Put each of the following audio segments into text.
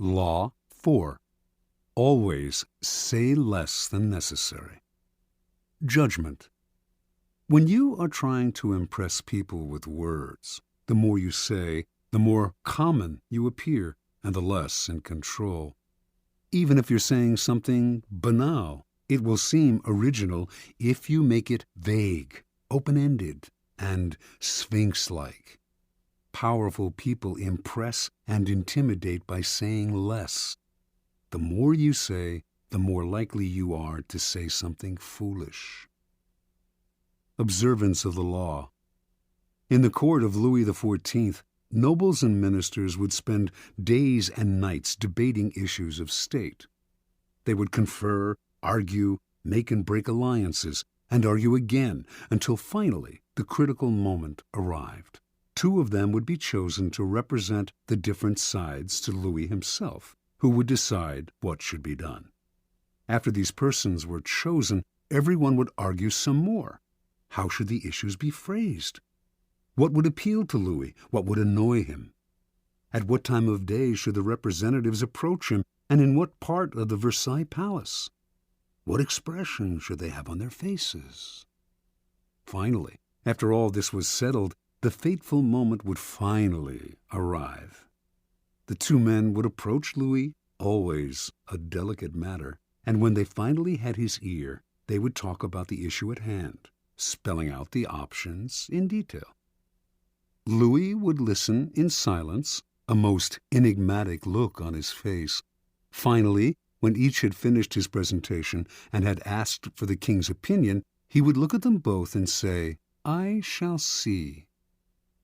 Law 4. Always say less than necessary. Judgment. When you are trying to impress people with words, the more you say, the more common you appear and the less in control. Even if you're saying something banal, it will seem original if you make it vague, open-ended, and sphinx-like. Powerful people impress and intimidate by saying less. The more you say, the more likely you are to say something foolish. Observance of the law. In the court of Louis XIV, nobles and ministers would spend days and nights debating issues of state. They would confer, argue, make and break alliances, and argue again until finally the critical moment arrived. Two of them would be chosen to represent the different sides to Louis himself, who would decide what should be done. After these persons were chosen, everyone would argue some more. How should the issues be phrased? What would appeal to Louis? What would annoy him? At what time of day should the representatives approach him, and in what part of the Versailles Palace? What expression should they have on their faces? Finally, after all this was settled, the fateful moment would finally arrive. The two men would approach Louis, always a delicate matter, and when they finally had his ear, they would talk about the issue at hand, spelling out the options in detail. Louis would listen in silence, a most enigmatic look on his face. Finally, when each had finished his presentation and had asked for the king's opinion, he would look at them both and say, "I shall see."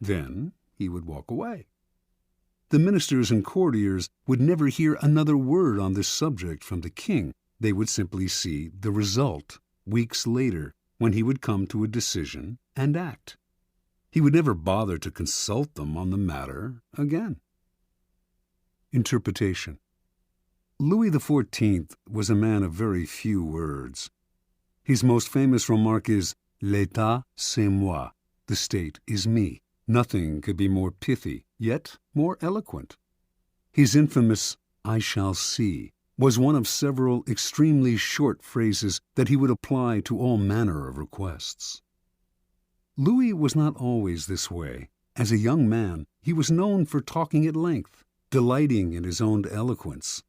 Then he would walk away. The ministers and courtiers would never hear another word on this subject from the king. They would simply see the result weeks later, when he would come to a decision and act. He would never bother to consult them on the matter again. Interpretation. Louis XIV was a man of very few words. His most famous remark is, "L'État, c'est moi." The state is me. Nothing could be more pithy, yet more eloquent. His infamous, "I shall see," was one of several extremely short phrases that he would apply to all manner of requests. Louis was not always this way. As a young man, he was known for talking at length, delighting in his own eloquence.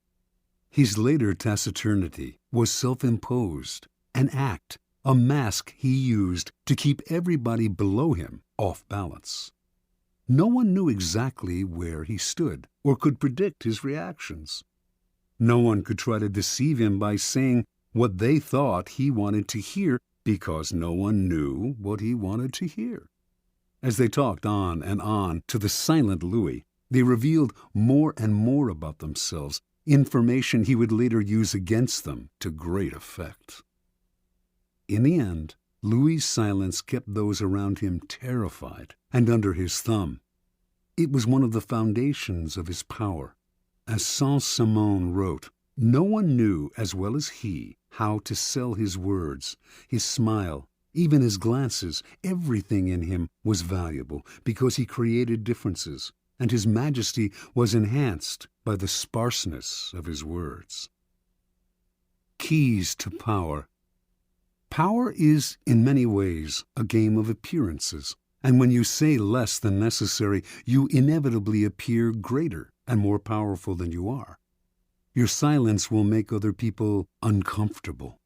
His later taciturnity was self-imposed, an act, a mask he used to keep everybody below him off balance. No one knew exactly where he stood or could predict his reactions. No one could try to deceive him by saying what they thought he wanted to hear, because no one knew what he wanted to hear. As they talked on and on to the silent Louis, they revealed more and more about themselves, information he would later use against them to great effect. In the end, Louis's silence kept those around him terrified and under his thumb. It was one of the foundations of his power. As Saint-Simon wrote, no one knew as well as he how to sell his words, his smile, even his glances. Everything in him was valuable because he created differences, and his majesty was enhanced by the sparseness of his words. Keys to power. Power is, in many ways, a game of appearances, and when you say less than necessary, you inevitably appear greater and more powerful than you are. Your silence will make other people uncomfortable.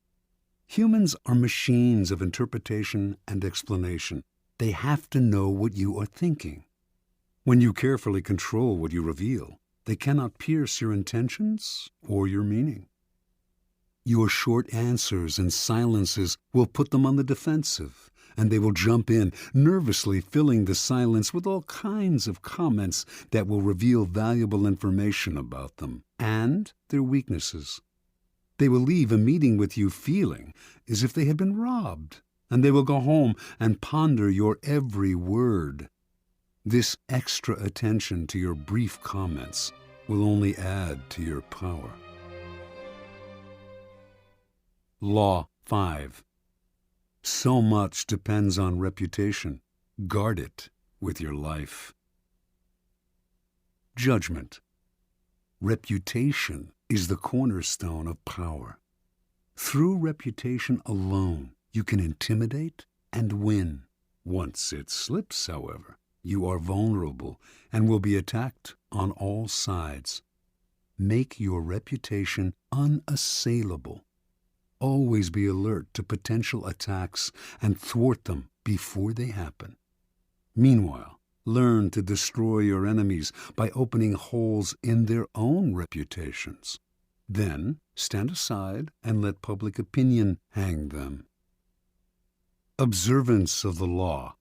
Humans are machines of interpretation and explanation. They have to know what you are thinking. When you carefully control what you reveal, they cannot pierce your intentions or your meaning. Your short answers and silences will put them on the defensive, and they will jump in, nervously filling the silence with all kinds of comments that will reveal valuable information about them and their weaknesses. They will leave a meeting with you feeling as if they had been robbed, and they will go home and ponder your every word. This extra attention to your brief comments will only add to your power. Law 5. So much depends on reputation. Guard it with your life. Judgment. Reputation is the cornerstone of power. Through reputation alone, you can intimidate and win. Once it slips, however, you are vulnerable and will be attacked on all sides. Make your reputation unassailable. Always be alert to potential attacks and thwart them before they happen. Meanwhile, learn to destroy your enemies by opening holes in their own reputations. Then stand aside and let public opinion hang them. Observance of the law.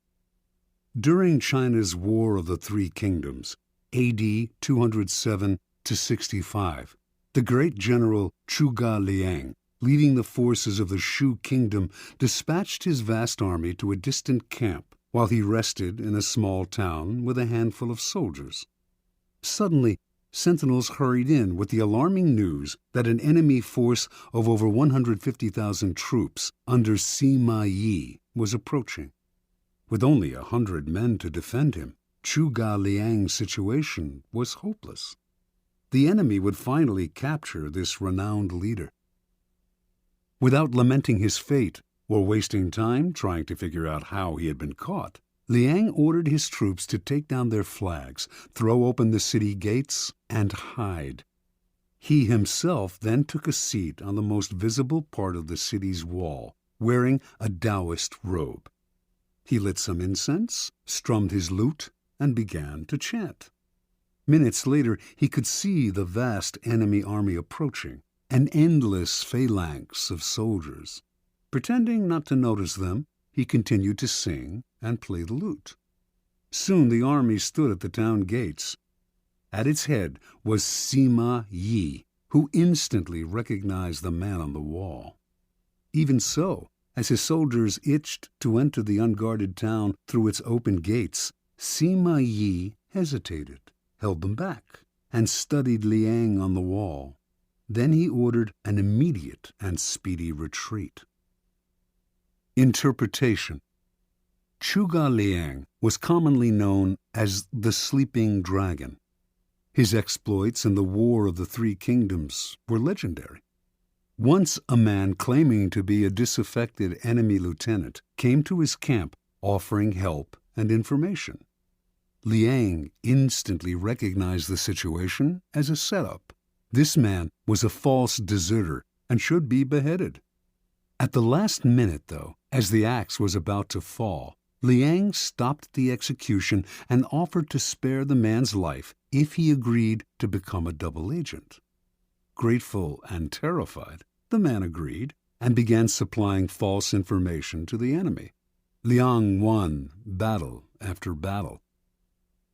During China's War of the Three Kingdoms, A.D. 207 to 65, the great general Zhuge Liang, leading the forces of the Shu kingdom, dispatched his vast army to a distant camp while he rested in a small town with a handful of soldiers. Suddenly, sentinels hurried in with the alarming news that an enemy force of over 150,000 troops under Sima Yi was approaching. With only 100 men to defend him, Zhuge Liang's situation was hopeless. The enemy would finally capture this renowned leader. Without lamenting his fate or wasting time trying to figure out how he had been caught, Liang ordered his troops to take down their flags, throw open the city gates, and hide. He himself then took a seat on the most visible part of the city's wall, wearing a Taoist robe. He lit some incense, strummed his lute, and began to chant. Minutes later, he could see the vast enemy army approaching, an endless phalanx of soldiers. Pretending not to notice them, he continued to sing and play the lute. Soon the army stood at the town gates. At its head was Sima Yi, who instantly recognized the man on the wall. Even so, as his soldiers itched to enter the unguarded town through its open gates, Sima Yi hesitated, held them back, and studied Liang on the wall. Then he ordered an immediate and speedy retreat. Interpretation. Zhuge Liang was commonly known as the Sleeping Dragon. His exploits in the War of the Three Kingdoms were legendary. Once a man claiming to be a disaffected enemy lieutenant came to his camp offering help and information. Liang instantly recognized the situation as a setup. This man was a false deserter and should be beheaded. At the last minute, though, as the axe was about to fall, Liang stopped the execution and offered to spare the man's life if he agreed to become a double agent. Grateful and terrified, the man agreed and began supplying false information to the enemy. Liang won battle after battle.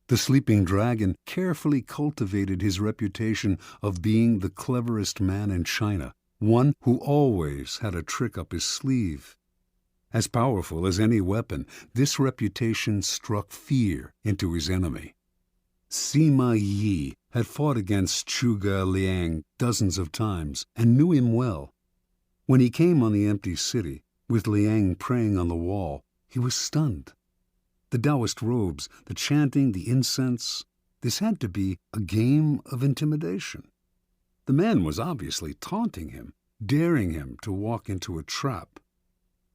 The Sleeping Dragon carefully cultivated his reputation of being the cleverest man in China, one who always had a trick up his sleeve. As powerful as any weapon, this reputation struck fear into his enemy. Sima Yi had fought against Zhuge Liang dozens of times and knew him well. When he came on the empty city, with Liang praying on the wall, he was stunned. The Taoist robes, the chanting, the incense, this had to be a game of intimidation. The man was obviously taunting him, daring him to walk into a trap.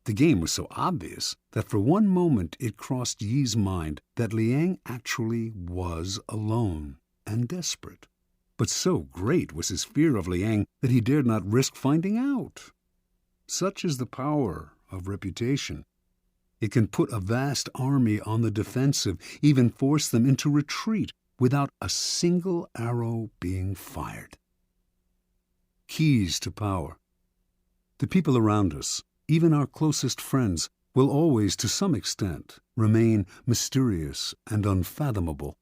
The game was so obvious that for one moment it crossed Yi's mind that Liang actually was alone and desperate. But so great was his fear of Liang that he dared not risk finding out. Such is the power of reputation. It can put a vast army on the defensive, even force them into retreat without a single arrow being fired. Keys to power. The people around us, even our closest friends, will always, to some extent, remain mysterious and unfathomable.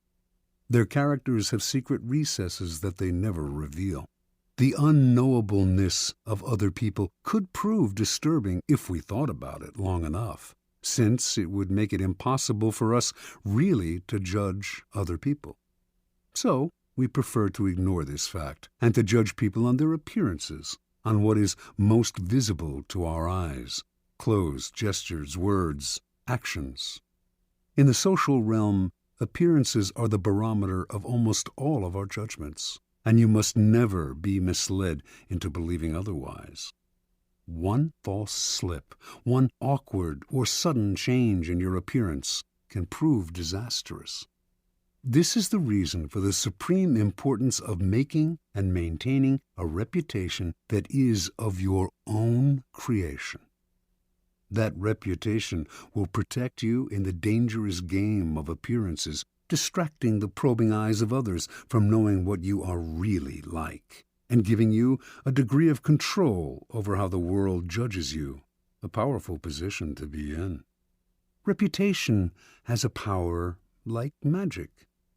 Their characters have secret recesses that they never reveal. The unknowableness of other people could prove disturbing if we thought about it long enough, since it would make it impossible for us really to judge other people. So, we prefer to ignore this fact and to judge people on their appearances, on what is most visible to our eyes: clothes, gestures, words, actions. In the social realm, appearances are the barometer of almost all of our judgments. and you must never be misled into believing otherwise. One false slip, one awkward or sudden change in your appearance can prove disastrous. This is the reason for the supreme importance of making and maintaining a reputation that is of your own creation. That reputation will protect you in the dangerous game of appearances, distracting the probing eyes of others from knowing what you are really like, and giving you a degree of control over how the world judges you, a powerful position to be in. Reputation has a power like magic.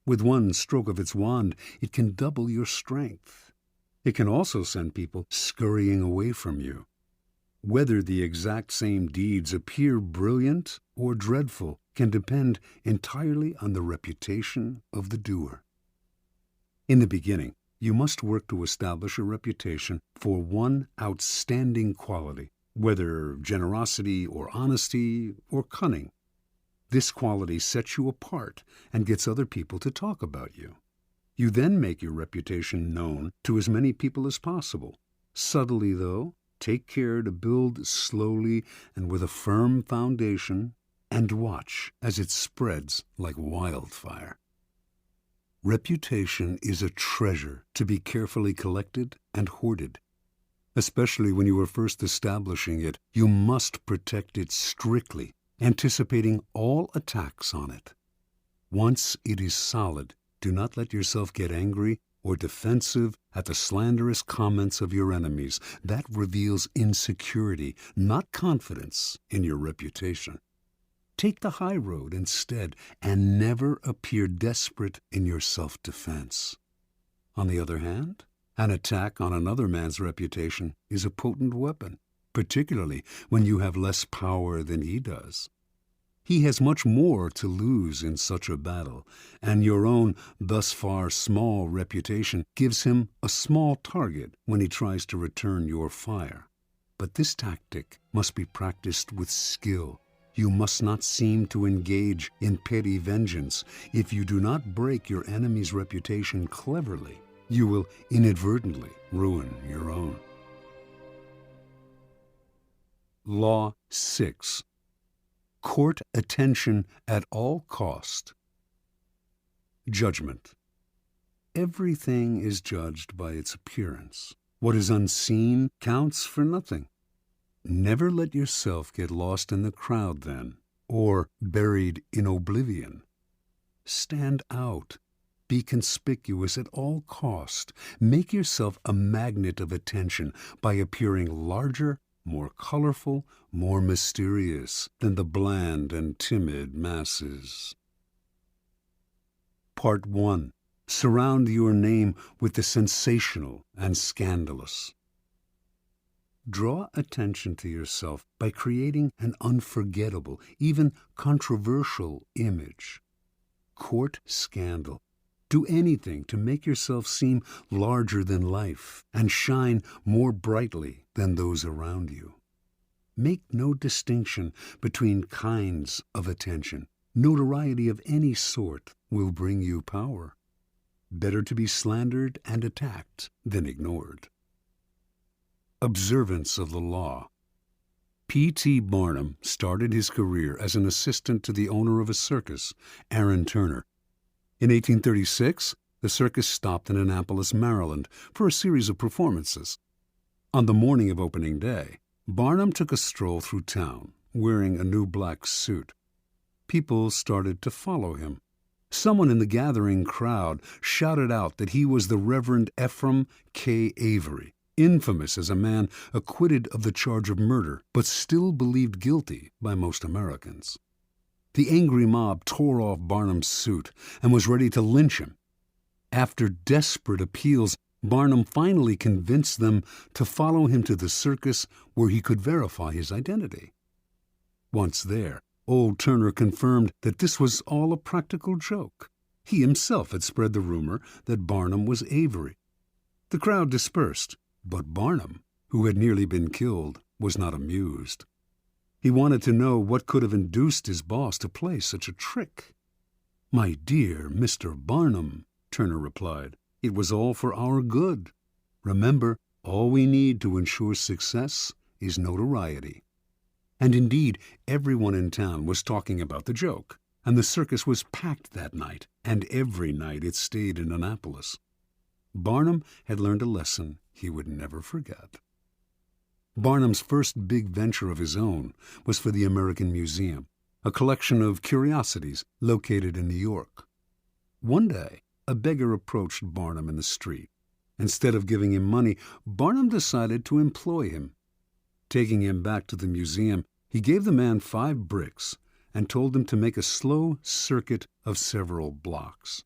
With one stroke of its wand, it can double your strength. It can also send people scurrying away from you. Whether the exact same deeds appear brilliant or dreadful can depend entirely on the reputation of the doer. In the beginning, you must work to establish a reputation for one outstanding quality, whether generosity or honesty or cunning. This quality sets you apart and gets other people to talk about you. You then make your reputation known to as many people as possible. Subtly, though, take care to build slowly and with a firm foundation, and watch as it spreads like wildfire. Reputation is a treasure to be carefully collected and hoarded. Especially when you are first establishing it, you must protect it strictly, anticipating all attacks on it. Once it is solid, do not let yourself get angry or defensive at the slanderous comments of your enemies. That reveals insecurity, not confidence in your reputation. Take the high road instead, and never appear desperate in your self-defense. On the other hand, an attack on another man's reputation is a potent weapon, particularly when you have less power than he does. He has much more to lose in such a battle, and your own thus far small reputation gives him a small target when he tries to return your fire. But this tactic must be practiced with skill. You must not seem to engage in petty vengeance. If you do not break your enemy's reputation cleverly, you will inadvertently ruin your own. Law 6. Court attention at all cost. Judgment. Everything is judged by its appearance. What is unseen counts for nothing. Never let yourself get lost in the crowd then, or buried in oblivion. Stand out. Be conspicuous at all cost. Make yourself a magnet of attention by appearing larger, more colorful, more mysterious than the bland and timid masses. Part 1. Surround your name with the sensational and scandalous. Draw attention to yourself by creating an unforgettable, even controversial image. Court scandal. Do anything to make yourself seem larger than life and shine more brightly than those around you. Make no distinction between kinds of attention. Notoriety of any sort will bring you power. Better to be slandered and attacked than ignored. Observance of the law. P.T. Barnum started his career as an assistant to the owner of a circus, Aaron Turner. In 1836, the circus stopped in Annapolis, Maryland, for a series of performances. On the morning of opening day, Barnum took a stroll through town, wearing a new black suit. People started to follow him. Someone in the gathering crowd shouted out that he was the Reverend Ephraim K. Avery, infamous as a man acquitted of the charge of murder, but still believed guilty by most Americans. The angry mob tore off Barnum's suit and was ready to lynch him. After desperate appeals, Barnum finally convinced them to follow him to the circus where he could verify his identity. Once there, old Turner confirmed that this was all a practical joke. He himself had spread the rumor that Barnum was Avery. The crowd dispersed, but Barnum, who had nearly been killed, was not amused. He wanted to know what could have induced his boss to play such a trick. "My dear Mr. Barnum," Turner replied, It was all for our good. Remember, all we need to ensure success is notoriety. And indeed, everyone in town was talking about the joke, and the circus was packed that night, and every night it stayed in Annapolis. Barnum had learned a lesson he would never forget. Barnum's first big venture of his own was for the American Museum, a collection of curiosities located in New York. One day, a beggar approached Barnum in the street. Instead of giving him money, Barnum decided to employ him. Taking him back to the museum, he gave the man 5 bricks and told him to make a slow circuit of several blocks.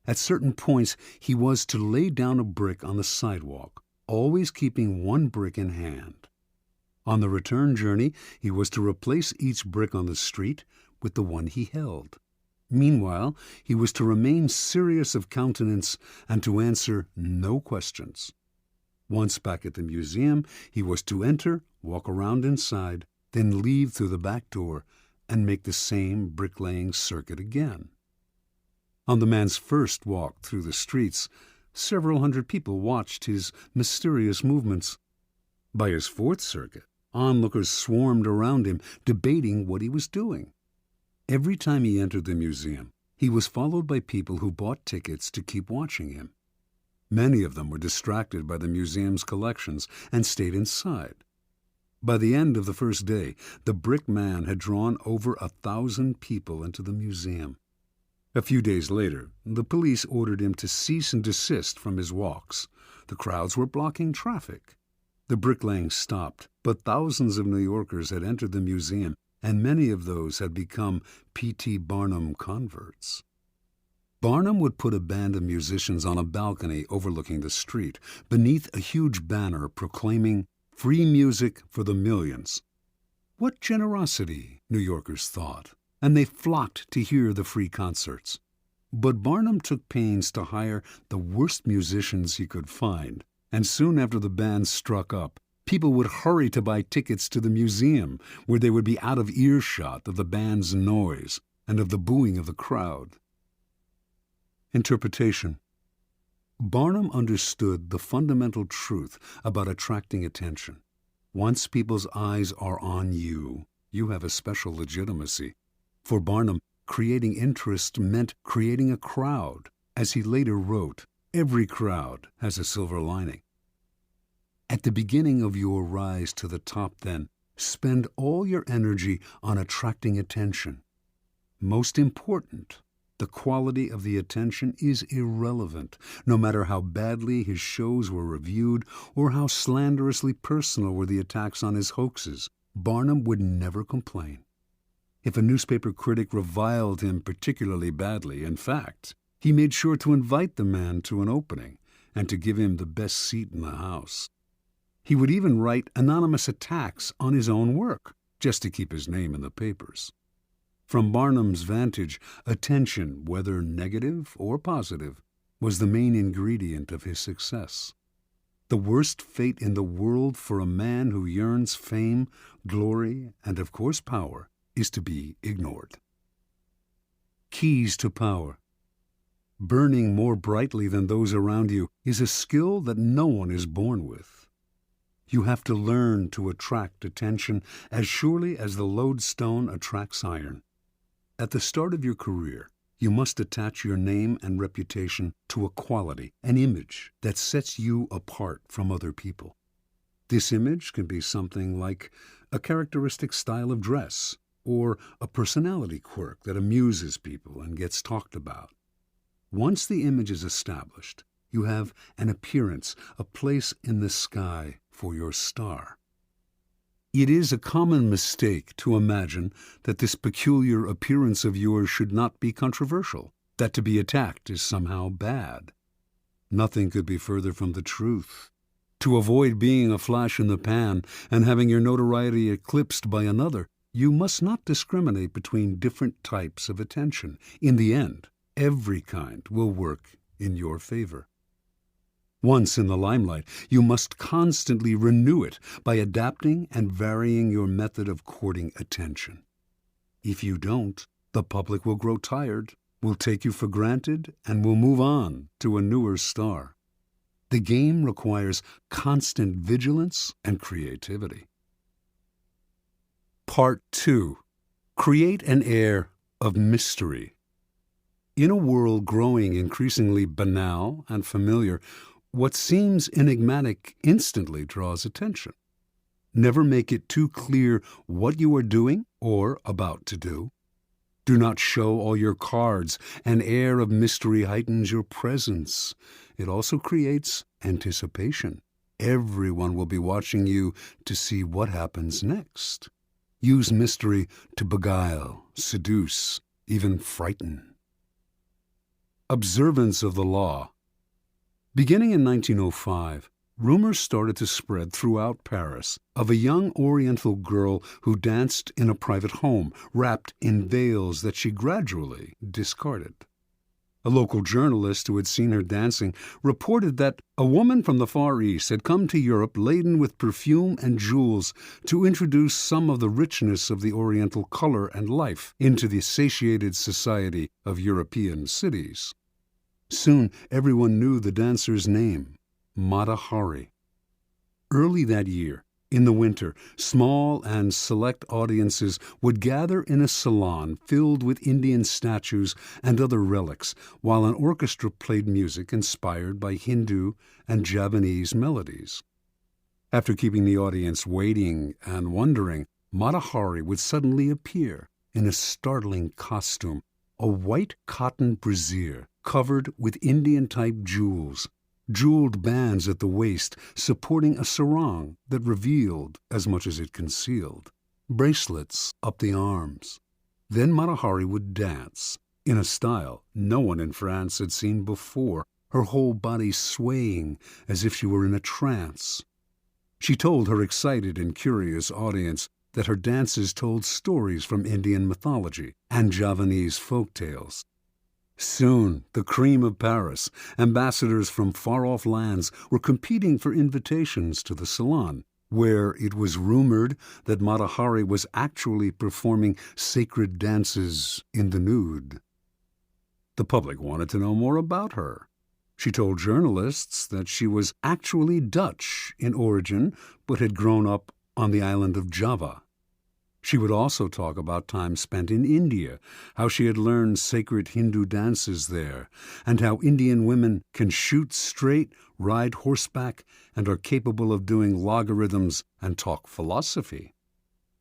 At certain points, he was to lay down a brick on the sidewalk, always keeping 1 brick in hand. On the return journey, he was to replace each brick on the street with the one he held. Meanwhile, he was to remain serious of countenance and to answer no questions. Once back at the museum, he was to enter, walk around inside, then leave through the back door and make the same bricklaying circuit again. On the man's first walk through the streets, several hundred people watched his mysterious movements. By his 4th circuit, onlookers swarmed around him, debating what he was doing. Every time he entered the museum, he was followed by people who bought tickets to keep watching him. Many of them were distracted by the museum's collections and stayed inside. By the end of the first day, the brick man had drawn over 1,000 people into the museum. A few days later, the police ordered him to cease and desist from his walks. The crowds were blocking traffic. The bricklaying stopped, but thousands of New Yorkers had entered the museum, and many of those had become P.T. Barnum converts. Barnum would put a band of musicians on a balcony overlooking the street, beneath a huge banner proclaiming, "Free music for the millions." What generosity, New Yorkers thought, and they flocked to hear the free concerts. But Barnum took pains to hire the worst musicians he could find, and soon after the band struck up, people would hurry to buy tickets to the museum, where they would be out of earshot of the band's noise and of the booing of the crowd. Interpretation. Barnum understood the fundamental truth about attracting attention. Once people's eyes are on you, you have a special legitimacy. For Barnum, creating interest meant creating a crowd. As he later wrote, "Every crowd has a silver lining." At the beginning of your rise to the top, then, spend all your energy on attracting attention. Most important, the quality of the attention is irrelevant, no matter how badly his shows were reviewed or how slanderously personal were the attacks on his hoaxes. Barnum would never complain. If a newspaper critic reviled him particularly badly, in fact, he made sure to invite the man to an opening and to give him the best seat in the house. He would even write anonymous attacks on his own work, just to keep his name in the papers. From Barnum's vantage, attention, whether negative or positive, was the main ingredient of his success. The worst fate in the world for a man who yearns fame, glory, and of course power, is to be ignored. Keys to power. Burning more brightly than those around you is a skill that no one is born with. You have to learn to attract attention as surely as the lodestone attracts iron. At the start of your career, you must attach your name and reputation to a quality, an image that sets you apart from other people. This image can be something like a characteristic style of dress, or a personality quirk that amuses people and gets talked about. Once the image is established, you have an appearance, a place in the sky for your star. It is a common mistake to imagine that this peculiar appearance of yours should not be controversial, that to be attacked is somehow bad. Nothing could be further from the truth. To avoid being a flash in the pan and having your notoriety eclipsed by another, you must not discriminate between different types of attention. In the end, every kind will work in your favor. Once in the limelight, you must constantly renew it by adapting and varying your method of courting attention. If you don't, the public will grow tired will take you for granted and will move on to a newer star. The game requires constant vigilance and creativity. Part 2. Create an air of mystery. In a world growing increasingly banal and familiar, what seems enigmatic instantly draws attention. Never make it too clear what you are doing or about to do. Do not show all your cards. An air of mystery heightens your presence. It also creates anticipation. Everyone will be watching you to see what happens next. Use mystery to beguile, seduce, even frighten. Observance of the law. Beginning in 1905, rumors started to spread throughout Paris of a young Oriental girl who danced in a private home, wrapped in veils that she gradually discarded. A local journalist who had seen her dancing reported that a woman from the Far East had come to Europe laden with perfume and jewels to introduce some of the richness of the Oriental color and life into the satiated society of European cities. Soon everyone knew the dancer's name, Mata Hari. Early that year, in the winter, small and select audiences would gather in a salon filled with Indian statues and other relics, while an orchestra played music inspired by Hindu and Javanese melodies. After keeping the audience waiting and wondering, Mata Hari would suddenly appear in a startling costume, a white cotton brassiere covered with Indian-type jewels, jeweled bands at the waist supporting a sarong that revealed as much as it concealed, bracelets up the arms. Then Mata Hari would dance, in a style no one in France had seen before, her whole body swaying as if she were in a trance. She told her excited and curious audience that her dances told stories from Indian mythology and Javanese folk tales. Soon, the cream of Paris, ambassadors from far-off lands, were competing for invitations to the salon, where it was rumored that Mata Hari was actually performing sacred dances in the nude. The public wanted to know more about her. She told journalists that she was actually Dutch in origin, but had grown up on the island of Java. She would also talk about time spent in India, how she had learned sacred Hindu dances there, and how Indian women can shoot straight, ride horseback, and are capable of doing logarithms and talk philosophy.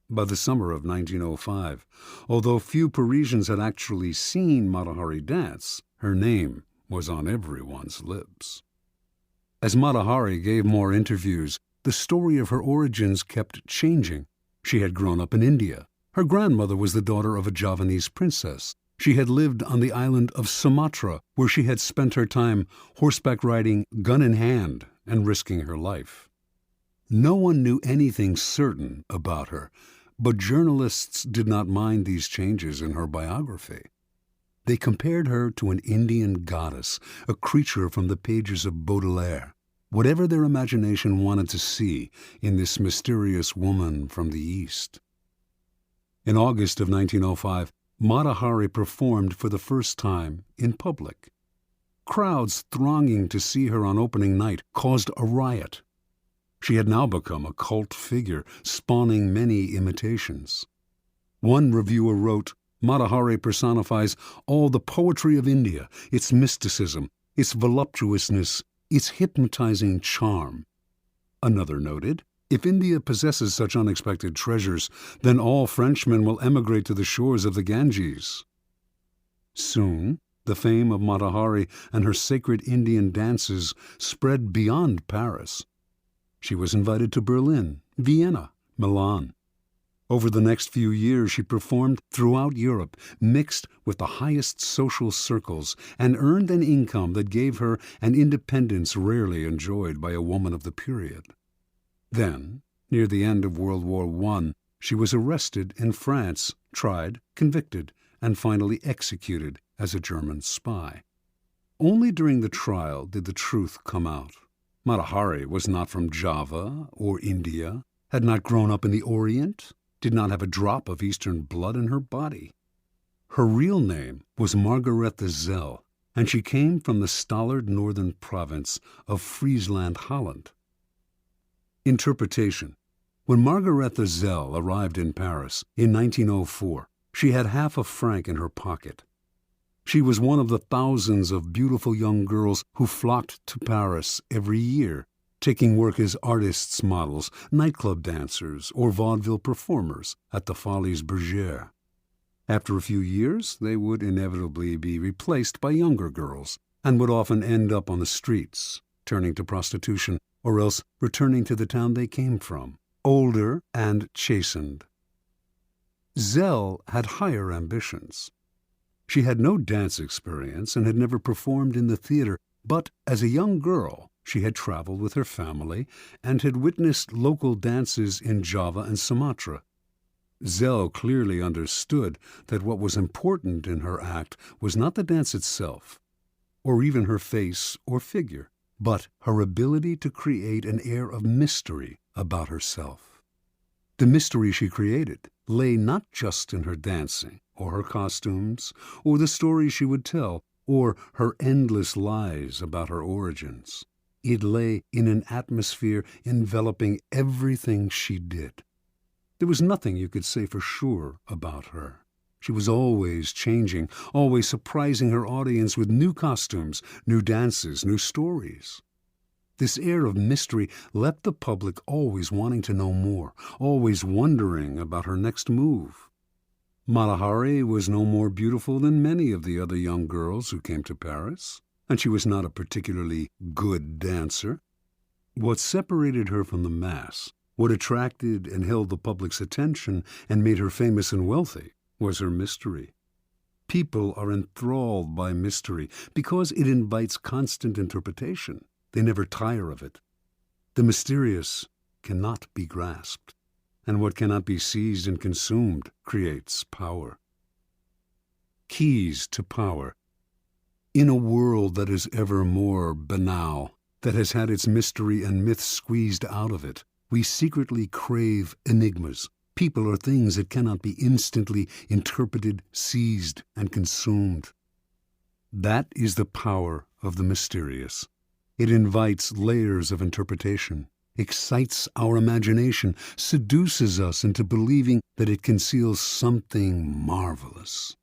By the summer of 1905, although few Parisians had actually seen Mata Hari dance, her name was on everyone's lips. As Mata Hari gave more interviews, the story of her origins kept changing. She had grown up in India. Her grandmother was the daughter of a Javanese princess. She had lived on the island of Sumatra, where she had spent her time horseback riding, gun in hand, and risking her life. No one knew anything certain about her, but journalists did not mind these changes in her biography. They compared her to an Indian goddess, a creature from the pages of Baudelaire. Whatever their imagination wanted to see in this mysterious woman from the East. In August of 1905, Mata Hari performed for the first time in public. Crowds thronging to see her on opening night caused a riot. She had now become a cult figure, spawning many imitations. One reviewer wrote, "Mata Hari personifies all the poetry of India, its mysticism, its voluptuousness, its hypnotizing charm." Another noted, "If India possesses such unexpected treasures, then all Frenchmen will emigrate to the shores of the Ganges." Soon, the fame of Mata Hari and her sacred Indian dances spread beyond Paris. She was invited to Berlin, Vienna, Milan. Over the next few years, she performed throughout Europe, mixed with the highest social circles, and earned an income that gave her an independence rarely enjoyed by a woman of the period. Then, near the end of World War I, she was arrested in France, tried, convicted, and finally executed as a German spy. Only during the trial did the truth come out. Mata Hari was not from Java or India, had not grown up in the Orient, did not have a drop of Eastern blood in her body. Her real name was Margaretha Zell, and she came from the stolid northern province of Friesland, Holland. Interpretation. When Margaretha Zell arrived in Paris in 1904, she had half a franc in her pocket. She was one of the thousands of beautiful young girls who flocked to Paris every year, taking work as artists' models, nightclub dancers, or vaudeville performers at the Folies Bergère. After a few years, they would inevitably be replaced by younger girls, and would often end up on the streets, turning to prostitution, or else returning to the town they came from, older and chastened. Zell had higher ambitions. She had no dance experience and had never performed in the theater, but as a young girl, she had traveled with her family and had witnessed local dances in Java and Sumatra. Zell clearly understood that what was important in her act was not the dance itself, or even her face or figure, but her ability to create an air of mystery about herself. The mystery she created lay not just in her dancing, or her costumes, or the stories she would tell, or her endless lies about her origins. It lay in an atmosphere enveloping everything she did. There was nothing you could say for sure about her. She was always changing, always surprising her audience with new costumes, new dances, new stories. This air of mystery left the public always wanting to know more, always wondering about her next move. Mata Hari was no more beautiful than many of the other young girls who came to Paris, and she was not a particularly good dancer. What separated her from the mass, what attracted and held the public's attention and made her famous and wealthy, was her mystery. People are enthralled by mystery because it invites constant interpretation. They never tire of it. The mysterious cannot be grasped, and what cannot be seized and consumed creates power. Keys to power. In a world that is ever more banal, that has had its mystery and myth squeezed out of it, we secretly crave enigmas, people or things that cannot be instantly interpreted, seized, and consumed. That is the power of the mysterious. It invites layers of interpretation, excites our imagination, seduces us into believing that it conceals something marvelous.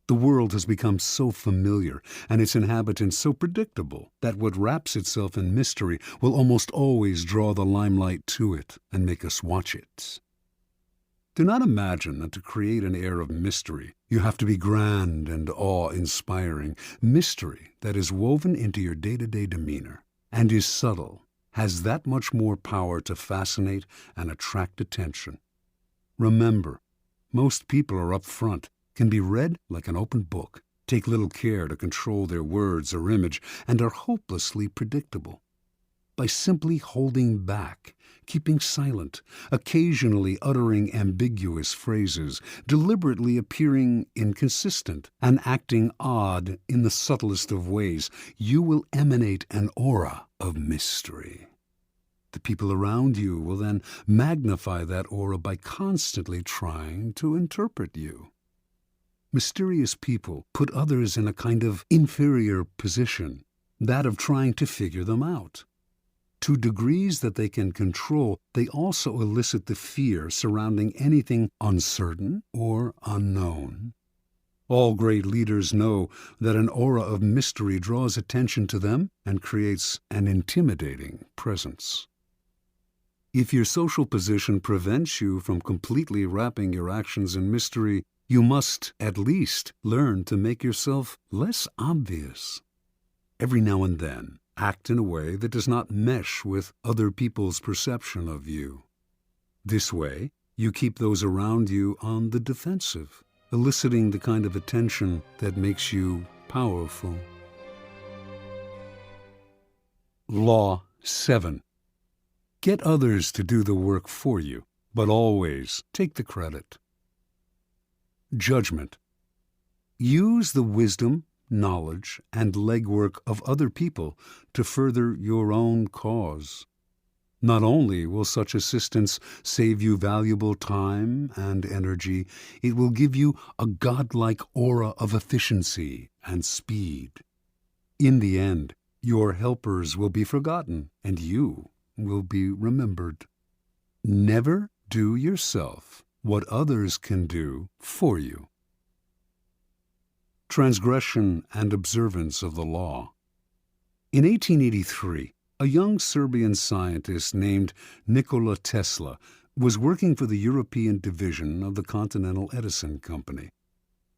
The world has become so familiar and its inhabitants so predictable that what wraps itself in mystery will almost always draw the limelight to it and make us watch it. Do not imagine that to create an air of mystery, you have to be grand and awe-inspiring. Mystery that is woven into your day-to-day demeanor and is subtle has that much more power to fascinate and attract attention. Remember, most people are up front, can be read like an open book, take little care to control their words or image, and are hopelessly predictable. By simply holding back, keeping silent, occasionally uttering ambiguous phrases, deliberately appearing inconsistent, and acting odd in the subtlest of ways, you will emanate an aura of mystery. The people around you will then magnify that aura by constantly trying to interpret you. Mysterious people put others in a kind of inferior position, that of trying to figure them out. To degrees that they can control, they also elicit the fear surrounding anything uncertain or unknown. All great leaders know that an aura of mystery draws attention to them and creates an intimidating presence. If your social position prevents you from completely wrapping your actions in mystery, you must at least learn to make yourself less obvious. Every now and then, act in a way that does not mesh with other people's perception of you. This way, you keep those around you on the defensive, eliciting the kind of attention that makes you powerful. Law 7. Get others to do the work for you, but always take the credit. Judgment. Use the wisdom, knowledge, and legwork of other people to further your own cause. Not only will such assistance save you valuable time and energy, it will give you a godlike aura of efficiency and speed. In the end, your helpers will be forgotten and you will be remembered. Never do yourself what others can do for you. Transgression and observance of the law. In 1883, a young Serbian scientist named Nikola Tesla was working for the European division of the Continental Edison Company.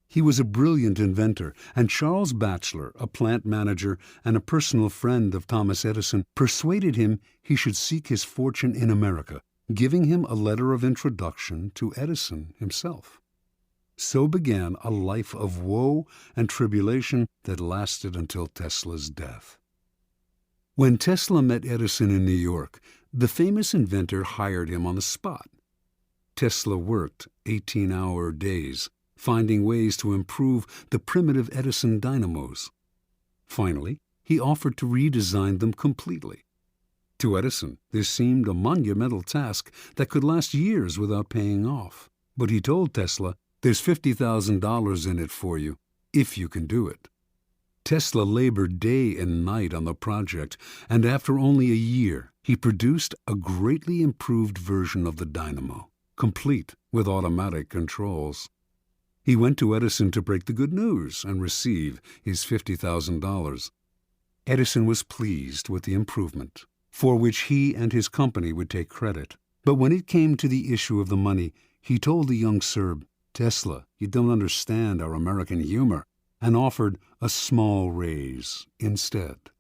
He was a brilliant inventor, and Charles Batchelor, a plant manager and a personal friend of Thomas Edison, persuaded him he should seek his fortune in America, giving him a letter of introduction to Edison himself. So began a life of woe and tribulation that lasted until Tesla's death. When Tesla met Edison in New York, the famous inventor hired him on the spot. Tesla worked 18-hour days, finding ways to improve the primitive Edison dynamos. Finally, he offered to redesign them completely. To Edison, this seemed a monumental task that could last years without paying off. But he told Tesla, "There's $50,000 in it for you, if you can do it." Tesla labored day and night on the project, and after only a year, he produced a greatly improved version of the dynamo, complete with automatic controls. He went to Edison to break the good news and receive his $50,000. Edison was pleased with the improvement, for which he and his company would take credit. But when it came to the issue of the money, he told the young Serb, "Tesla, you don't understand our American humor," and offered a small raise instead.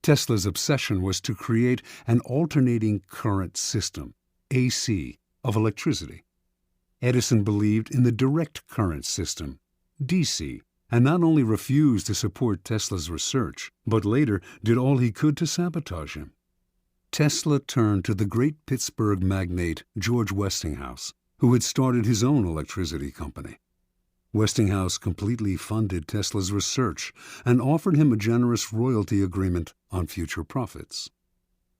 Tesla's obsession was to create an alternating current system, AC, of electricity. Edison believed in the direct current system, DC, and not only refused to support Tesla's research, but later did all he could to sabotage him. Tesla turned to the great Pittsburgh magnate George Westinghouse, who had started his own electricity company. Westinghouse completely funded Tesla's research and offered him a generous royalty agreement on future profits.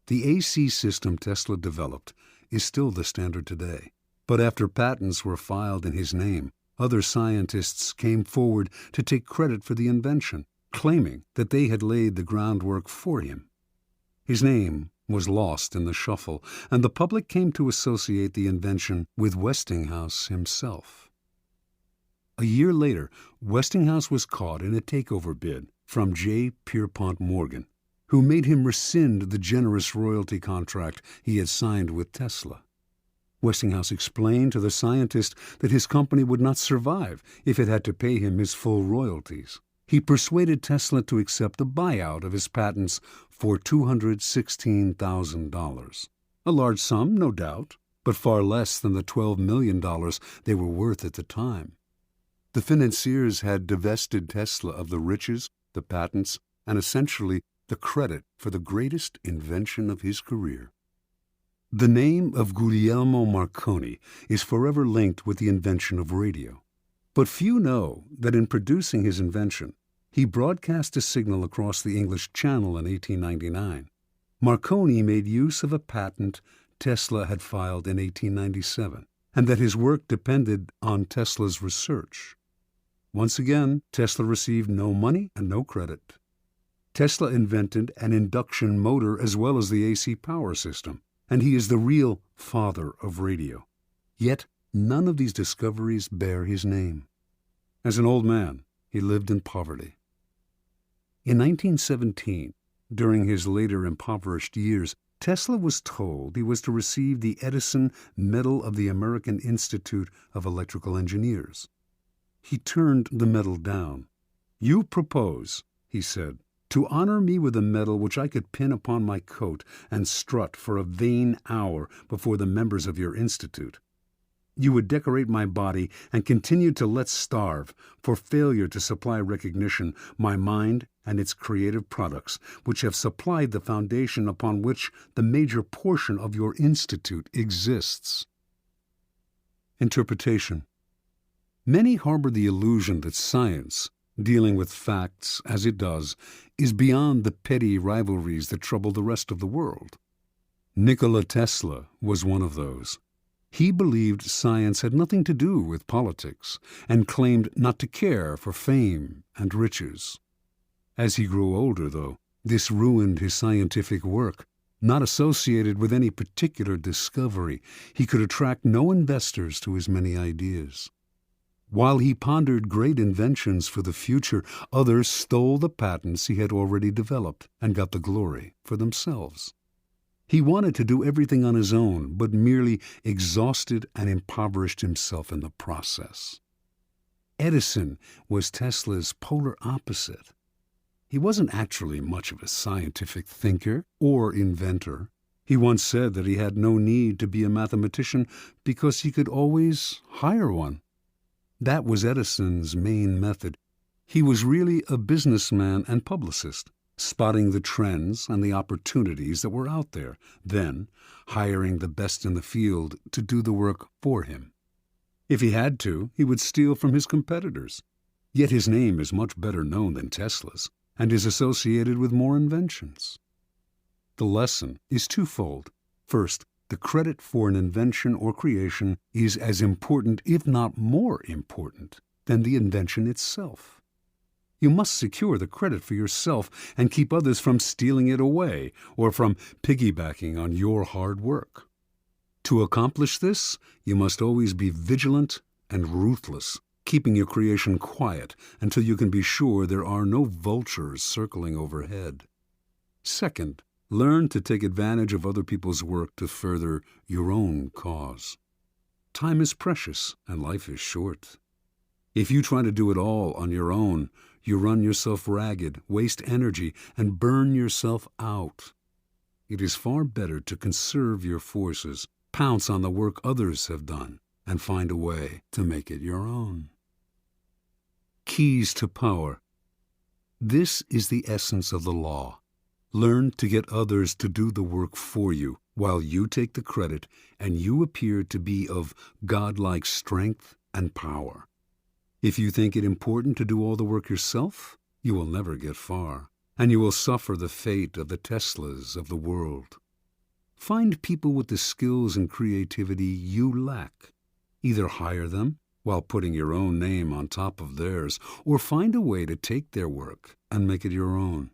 The AC system Tesla developed is still the standard today, but after patents were filed in his name, other scientists came forward to take credit for the invention, claiming that they had laid the groundwork for him. His name was lost in the shuffle, and the public came to associate the invention with Westinghouse himself. A year later, Westinghouse was caught in a takeover bid from J. Pierpont Morgan, who made him rescind the generous royalty contract he had signed with Tesla. Westinghouse explained to the scientist that his company would not survive if it had to pay him his full royalties. He persuaded Tesla to accept a buyout of his patents for $216,000. A large sum, no doubt, but far less than the $12 million they were worth at the time. The financiers had divested Tesla of the riches, the patents, and essentially the credit for the greatest invention of his career. The name of Guglielmo Marconi is forever linked with the invention of radio. But few know that in producing his invention, he broadcast a signal across the English Channel in 1899. Marconi made use of a patent Tesla had filed in 1897, and that his work depended on Tesla's research. Once again, Tesla received no money and no credit. Tesla invented an induction motor as well as the AC power system, and he is the real father of radio. Yet none of these discoveries bear his name. As an old man, he lived in poverty. In 1917, during his later impoverished years, Tesla was told he was to receive the Edison Medal of the American Institute of Electrical Engineers. He turned the medal down. "You propose," he said, "to honor me with a medal which I could pin upon my coat and strut for a vain hour before the members of your institute. You would decorate my body and continue to let starve for failure to supply recognition my mind and its creative products, which have supplied the foundation upon which the major portion of your institute exists." Interpretation. Many harbor the illusion that science, dealing with facts as it does, is beyond the petty rivalries that trouble the rest of the world. Nikola Tesla was one of those. He believed science had nothing to do with politics and claimed not to care for fame and riches. As he grew older, though, this ruined his scientific work. Not associated with any particular discovery, he could attract no investors to his many ideas. While he pondered great inventions for the future, others stole the patents he had already developed and got the glory for themselves. He wanted to do everything on his own, but merely exhausted and impoverished himself in the process. Edison was Tesla's polar opposite. He wasn't actually much of a scientific thinker or inventor. He once said that he had no need to be a mathematician because he could always hire one. That was Edison's main method. He was really a businessman and publicist, spotting the trends and the opportunities that were out there, then hiring the best in the field to do the work for him. If he had to, he would steal from his competitors. Yet his name is much better known than Tesla's, and is associated with more inventions. The lesson is twofold. First, the credit for an invention or creation is as important, if not more important, than the invention itself. You must secure the credit for yourself and keep others from stealing it away or from piggybacking on your hard work. To accomplish this, you must always be vigilant and ruthless, keeping your creation quiet until you can be sure there are no vultures circling overhead. Second, learn to take advantage of other people's work to further your own cause. Time is precious and life is short. If you try to do it all on your own, you run yourself ragged, waste energy, and burn yourself out. It is far better to conserve your forces, pounce on the work others have done, and find a way to make it your own. Keys to power. This is the essence of the law. Learn to get others to do the work for you, while you take the credit and you appear to be of godlike strength and power. If you think it important to do all the work yourself, you will never get far, and you will suffer the fate of the Teslas of the world. Find people with the skills and creativity you lack. Either hire them while putting your own name on top of theirs, or find a way to take their work and make it your own.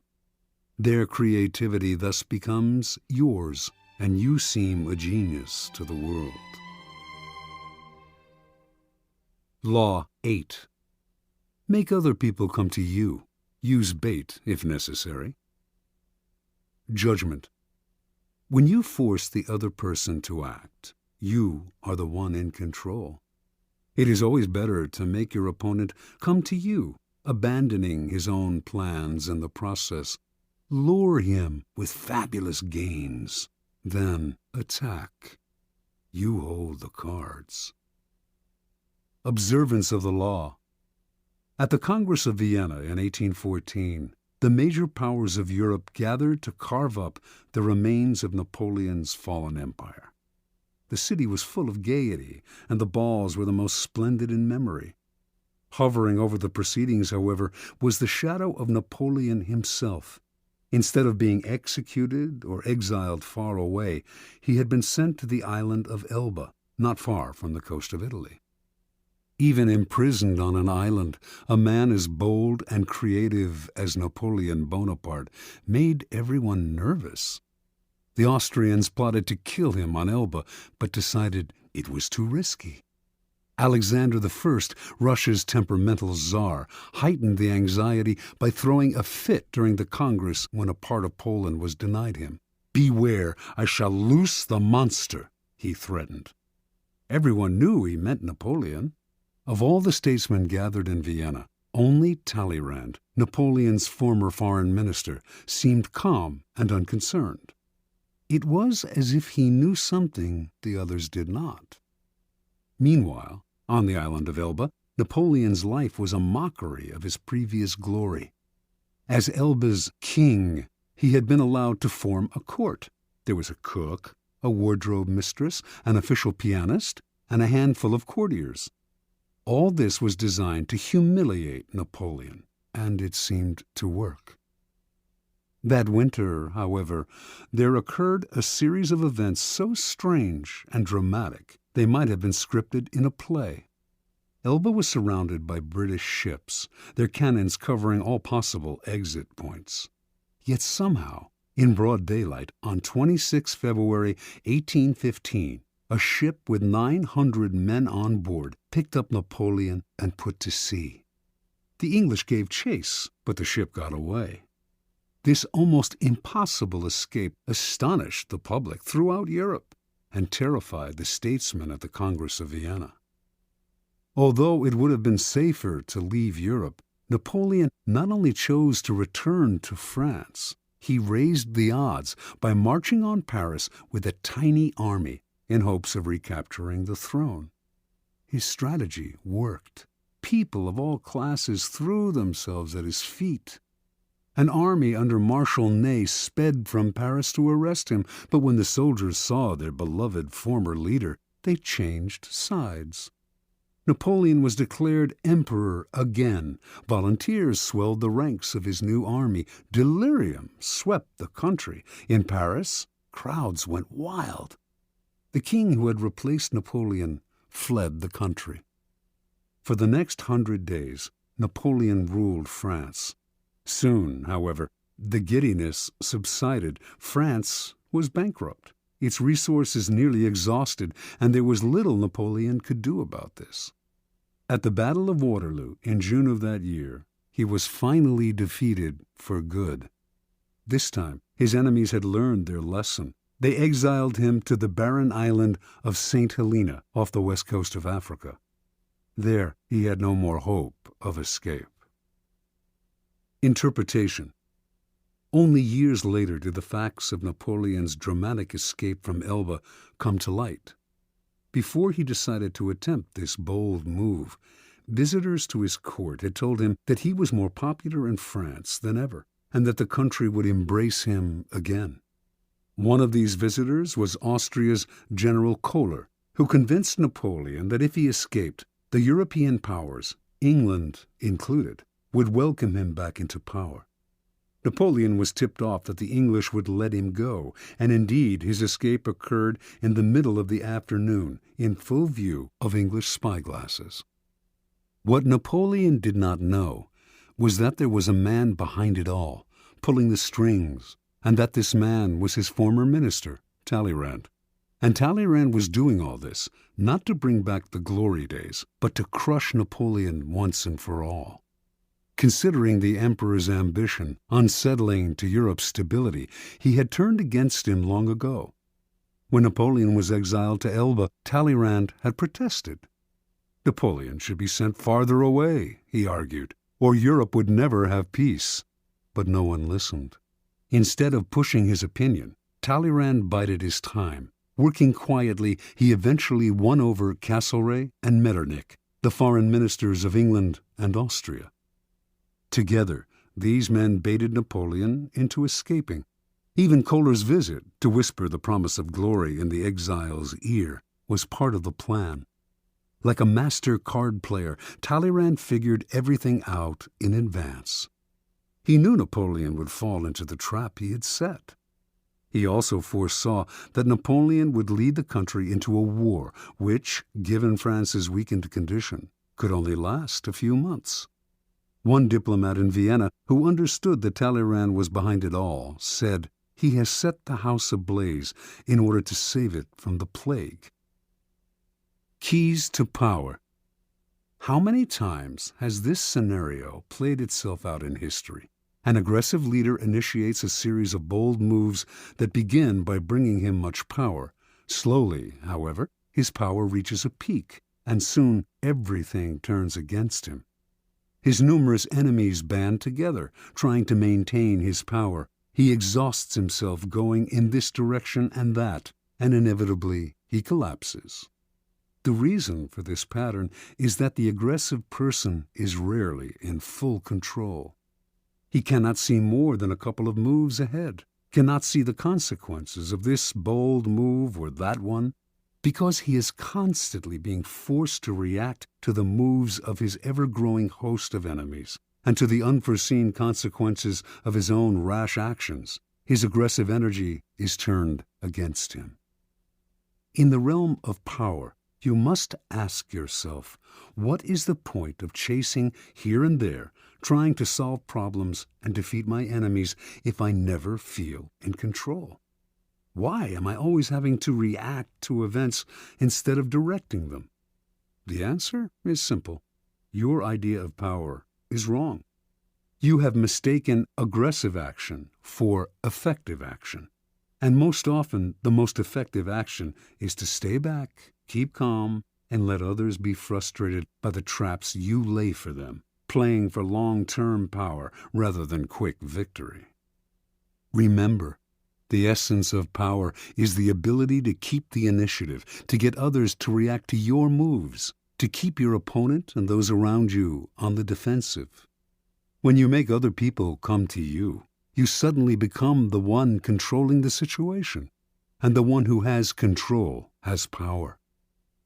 Their creativity thus becomes yours, and you seem a genius to the world. Law 8. Make other people come to you. Use bait if necessary. Judgment. When you force the other person to act, you are the one in control. It is always better to make your opponent come to you, abandoning his own plans in the process. Lure him with fabulous gains, then attack. You hold the cards. Observance of the law. At the Congress of Vienna in 1814, the major powers of Europe gathered to carve up the remains of Napoleon's fallen empire. The city was full of gaiety, and the balls were the most splendid in memory. Hovering over the proceedings, however, was the shadow of Napoleon himself. Instead of being executed or exiled far away, he had been sent to the island of Elba, not far from the coast of Italy. Even imprisoned on an island, a man as bold and creative as Napoleon Bonaparte made everyone nervous. The Austrians plotted to kill him on Elba, but decided it was too risky. Alexander I, Russia's temperamental czar, heightened the anxiety by throwing a fit during the Congress when a part of Poland was denied him. "Beware, I shall loose the monster," he threatened. Everyone knew he meant Napoleon. Of all the statesmen gathered in Vienna, only Talleyrand, Napoleon's former foreign minister, seemed calm and unconcerned. It was as if he knew something the others did not. Meanwhile, on the island of Elba, Napoleon's life was a mockery of his previous glory. As Elba's king, he had been allowed to form a court. There was a cook, a wardrobe mistress, an official pianist, and a handful of courtiers. All this was designed to humiliate Napoleon, and it seemed to work. That winter, however, there occurred a series of events so strange and dramatic they might have been scripted in a play. Elba was surrounded by British ships, their cannons covering all possible exit points. Yet somehow, in broad daylight, on 26 February 1815, a ship with 900 men on board picked up Napoleon and put to sea. The English gave chase, but the ship got away. This almost impossible escape astonished the public throughout Europe and terrified the statesmen at the Congress of Vienna. Although it would have been safer to leave Europe, Napoleon not only chose to return to France, he raised the odds by marching on Paris with a tiny army in hopes of recapturing the throne. His strategy worked. People of all classes threw themselves at his feet. An army under Marshal Ney sped from Paris to arrest him, but when the soldiers saw their beloved former leader, they changed sides. Napoleon was declared emperor again. Volunteers swelled the ranks of his new army. Delirium swept the country. In Paris, crowds went wild. The king who had replaced Napoleon fled the country. For the next 100 days, Napoleon ruled France. Soon, however, the giddiness subsided. France was bankrupt, its resources nearly exhausted, and there was little Napoleon could do about this. At the Battle of Waterloo in June of that year, he was finally defeated for good. This time, his enemies had learned their lesson. They exiled him to the barren island of St. Helena off the west coast of Africa. There, he had no more hope of escape. Interpretation. Only years later did the facts of Napoleon's dramatic escape from Elba come to light. Before he decided to attempt this bold move, visitors to his court had told him that he was more popular in France than ever, and that the country would embrace him again. One of these visitors was Austria's General Kohler, who convinced Napoleon that if he escaped, the European powers, England included, would welcome him back into power. Napoleon was tipped off that the English would let him go, and indeed his escape occurred in the middle of the afternoon, in full view of English spyglasses. What Napoleon did not know was that there was a man behind it all, pulling the strings, and that this man was his former minister, Talleyrand. And Talleyrand was doing all this, not to bring back the glory days, but to crush Napoleon once and for all. Considering the emperor's ambition unsettling to Europe's stability, he had turned against him long ago. When Napoleon was exiled to Elba, Talleyrand had protested. Napoleon should be sent farther away, he argued, or Europe would never have peace. But no one listened. Instead of pushing his opinion, Talleyrand bided his time. Working quietly, he eventually won over Castlereagh and Metternich, the foreign ministers of England and Austria. Together, these men baited Napoleon into escaping. Even Kohler's visit, to whisper the promise of glory in the exile's ear, was part of the plan. Like a master card player, Talleyrand figured everything out in advance. He knew Napoleon would fall into the trap he had set. He also foresaw that Napoleon would lead the country into a war which, given France's weakened condition, could only last a few months. One diplomat in Vienna, who understood that Talleyrand was behind it all, said, "He has set the house ablaze in order to save it from the plague." Keys to power. How many times has this scenario played itself out in history? An aggressive leader initiates a series of bold moves that begin by bringing him much power. Slowly, however, his power reaches a peak, and soon everything turns against him. His numerous enemies band together, trying to maintain his power. He exhausts himself going in this direction and that, and inevitably he collapses. The reason for this pattern is that the aggressive person is rarely in full control. He cannot see more than a couple of moves ahead, cannot see the consequences of this bold move or that one, because he is constantly being forced to react to the moves of his ever-growing host of enemies, and to the unforeseen consequences of his own rash actions, his aggressive energy is turned against him. In the realm of power, you must ask yourself, what is the point of chasing here and there, trying to solve problems and defeat my enemies if I never feel in control? Why am I always having to react to events instead of directing them? The answer is simple. Your idea of power is wrong. You have mistaken aggressive action for effective action. And most often, the most effective action is to stay back, keep calm, and let others be frustrated by the traps you lay for them, playing for long-term power rather than quick victory. Remember, the essence of power is the ability to keep the initiative, to get others to react to your moves, to keep your opponent and those around you on the defensive. When you make other people come to you, you suddenly become the one controlling the situation, and the one who has control has power.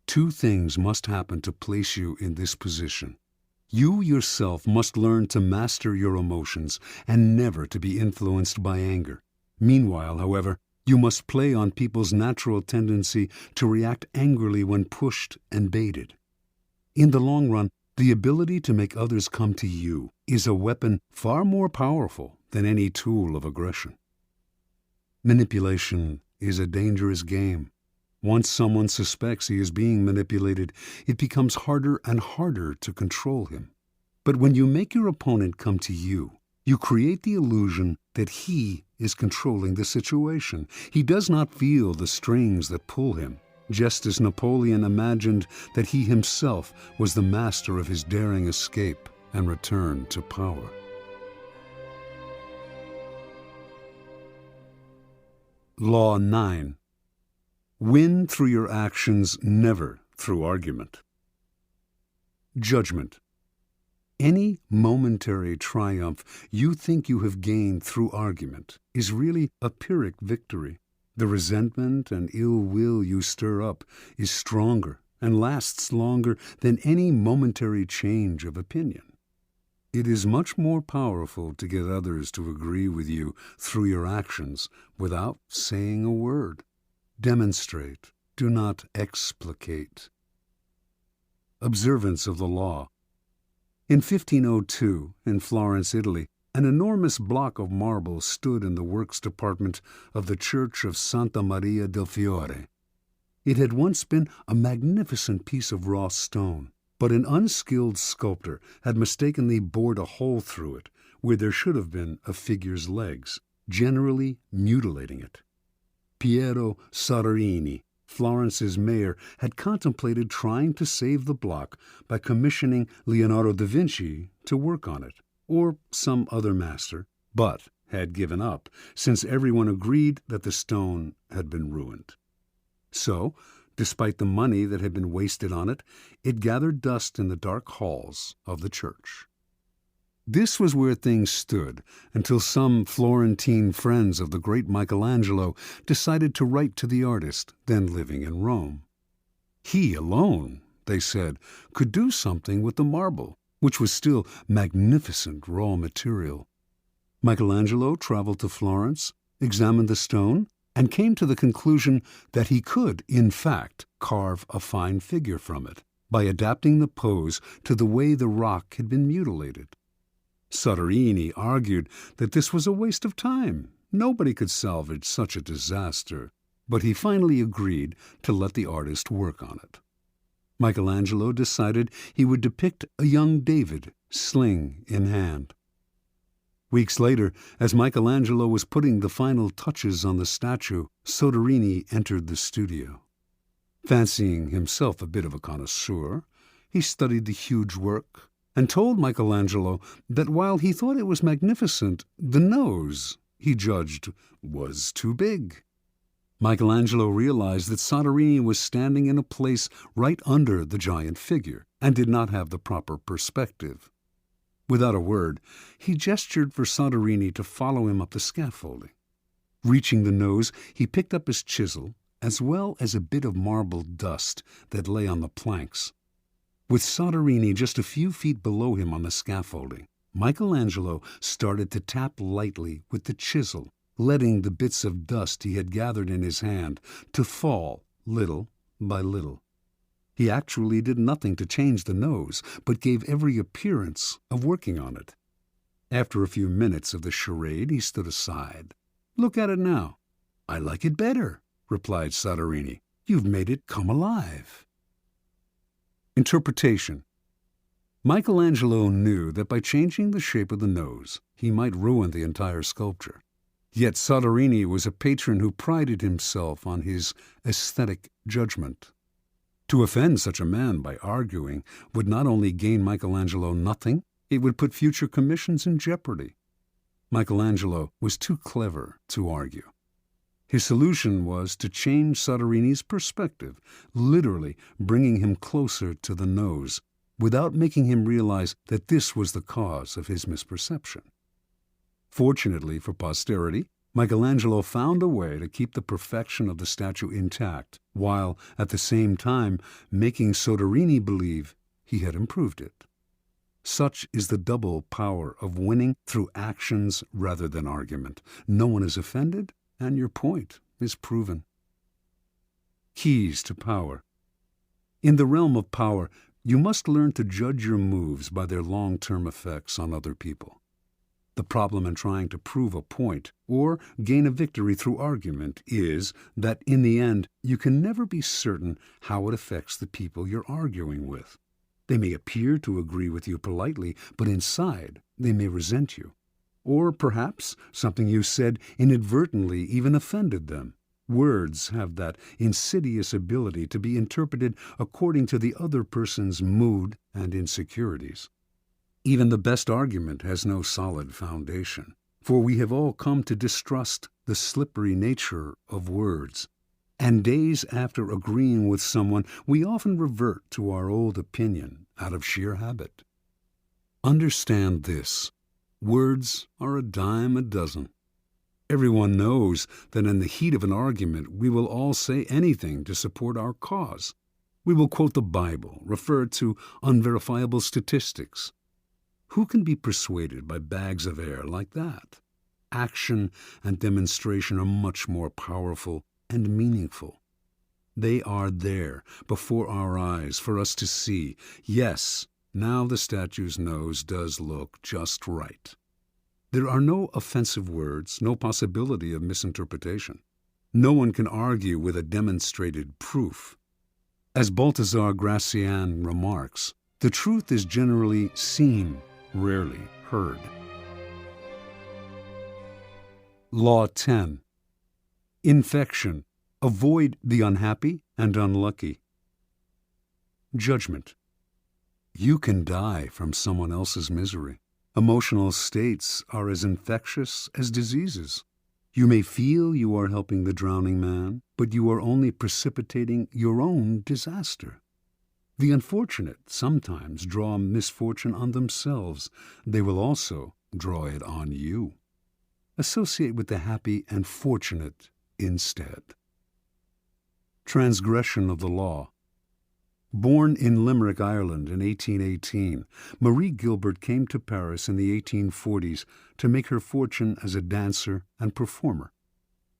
Two things must happen to place you in this position. You yourself must learn to master your emotions and never to be influenced by anger. Meanwhile, however, you must play on people's natural tendency to react angrily when pushed and baited. In the long run, the ability to make others come to you is a weapon far more powerful than any tool of aggression. Manipulation is a dangerous game. Once someone suspects he is being manipulated, it becomes harder and harder to control him. But when you make your opponent come to you, you create the illusion that he is controlling the situation. He does not feel the strings that pull him, just as Napoleon imagined that he himself was the master of his daring escape and return to power. Law 9. Win through your actions, never through argument. Judgment. Any momentary triumph you think you have gained through argument is really a Pyrrhic victory. The resentment and ill will you stir up is stronger and lasts longer than any momentary change of opinion. It is much more powerful to get others to agree with you through your actions without saying a word. Demonstrate, do not explicate. Observance of the law. In 1502, in Florence, Italy, an enormous block of marble stood in the works department of the Church of Santa Maria del Fiore. It had once been a magnificent piece of raw stone, but an unskilled sculptor had mistakenly bored a hole through it where there should have been a figure's legs, generally mutilating it. Piero Soderini, Florence's mayor, had contemplated trying to save the block by commissioning Leonardo da Vinci to work on it, or some other master, but had given up, since everyone agreed that the stone had been ruined. So, despite the money that had been wasted on it, it gathered dust in the dark halls of the church. This was where things stood until some Florentine friends of the great Michelangelo decided to write to the artist, then living in Rome. He alone, they said, could do something with the marble, which was still magnificent raw material. Michelangelo traveled to Florence, examined the stone, and came to the conclusion that he could, in fact, carve a fine figure from it by adapting the pose to the way the rock had been mutilated. Soderini argued that this was a waste of time. Nobody could salvage such a disaster, but he finally agreed to let the artist work on it. Michelangelo decided he would depict a young David, sling in hand. Weeks later, as Michelangelo was putting the final touches on the statue, Soderini entered the studio. Fancying himself a bit of a connoisseur, he studied the huge work and told Michelangelo that while he thought it was magnificent, the nose, he judged, was too big. Michelangelo realized that Soderini was standing in a place right under the giant figure and did not have the proper perspective. Without a word, he gestured for Soderini to follow him up the scaffolding. Reaching the nose, he picked up his chisel, as well as a bit of marble dust that lay on the planks. With Soderini just a few feet below him on the scaffolding, Michelangelo started to tap lightly with the chisel, letting the bits of dust he had gathered in his hand to fall little by little. He actually did nothing to change the nose, but gave every appearance of working on it. After a few minutes of the charade, he stood aside. "Look at it now." "I like it better," replied Soderini. "You've made it come alive." Interpretation. Michelangelo knew that by changing the shape of the nose, he might ruin the entire sculpture. Yet Soderini was a patron who prided himself on his aesthetic judgment. To offend such a man by arguing would not only gain Michelangelo nothing, it would put future commissions in jeopardy. Michelangelo was too clever to argue. His solution was to change Soderini's perspective, literally bringing him closer to the nose, without making him realize that this was the cause of his misperception. Fortunately for posterity, Michelangelo found a way to keep the perfection of the statue intact, while at the same time making Soderini believe he had improved it. Such is the double power of winning through actions rather than argument. No one is offended, and your point is proven. Keys to power. In the realm of power, you must learn to judge your moves by their long-term effects on other people. The problem in trying to prove a point or gain a victory through argument is that in the end you can never be certain how it affects the people you're arguing with. They may appear to agree with you politely, but inside they may resent you. Or perhaps something you said inadvertently even offended them. Words have that insidious ability to be interpreted according to the other person's mood and insecurities. Even the best argument has no solid foundation, for we have all come to distrust the slippery nature of words. And days after agreeing with someone, we often revert to our old opinion out of sheer habit. Understand this: words are a dime a dozen. Everyone knows that in the heat of an argument we will all say anything to support our cause. We will quote the Bible, refer to unverifiable statistics. Who can be persuaded by bags of air like that? Action and demonstration are much more powerful and meaningful. They are there before our eyes for us to see. Yes, now the statue's nose does look just right. There are no offensive words, no possibility of misinterpretation. No one can argue with a demonstrated proof. As Balthazar Gracian remarks, the truth is generally seen, rarely heard. Law 10. Infection. Avoid the unhappy and unlucky. Judgment. You can die from someone else's misery. Emotional states are as infectious as diseases. You may feel you are helping the drowning man, but you are only precipitating your own disaster. The unfortunate sometimes draw misfortune on themselves. They will also draw it on you. Associate with the happy and fortunate instead. Transgression of the law. Born in Limerick, Ireland in 1818, Marie Gilbert came to Paris in the 1840s to make her fortune as a dancer and performer.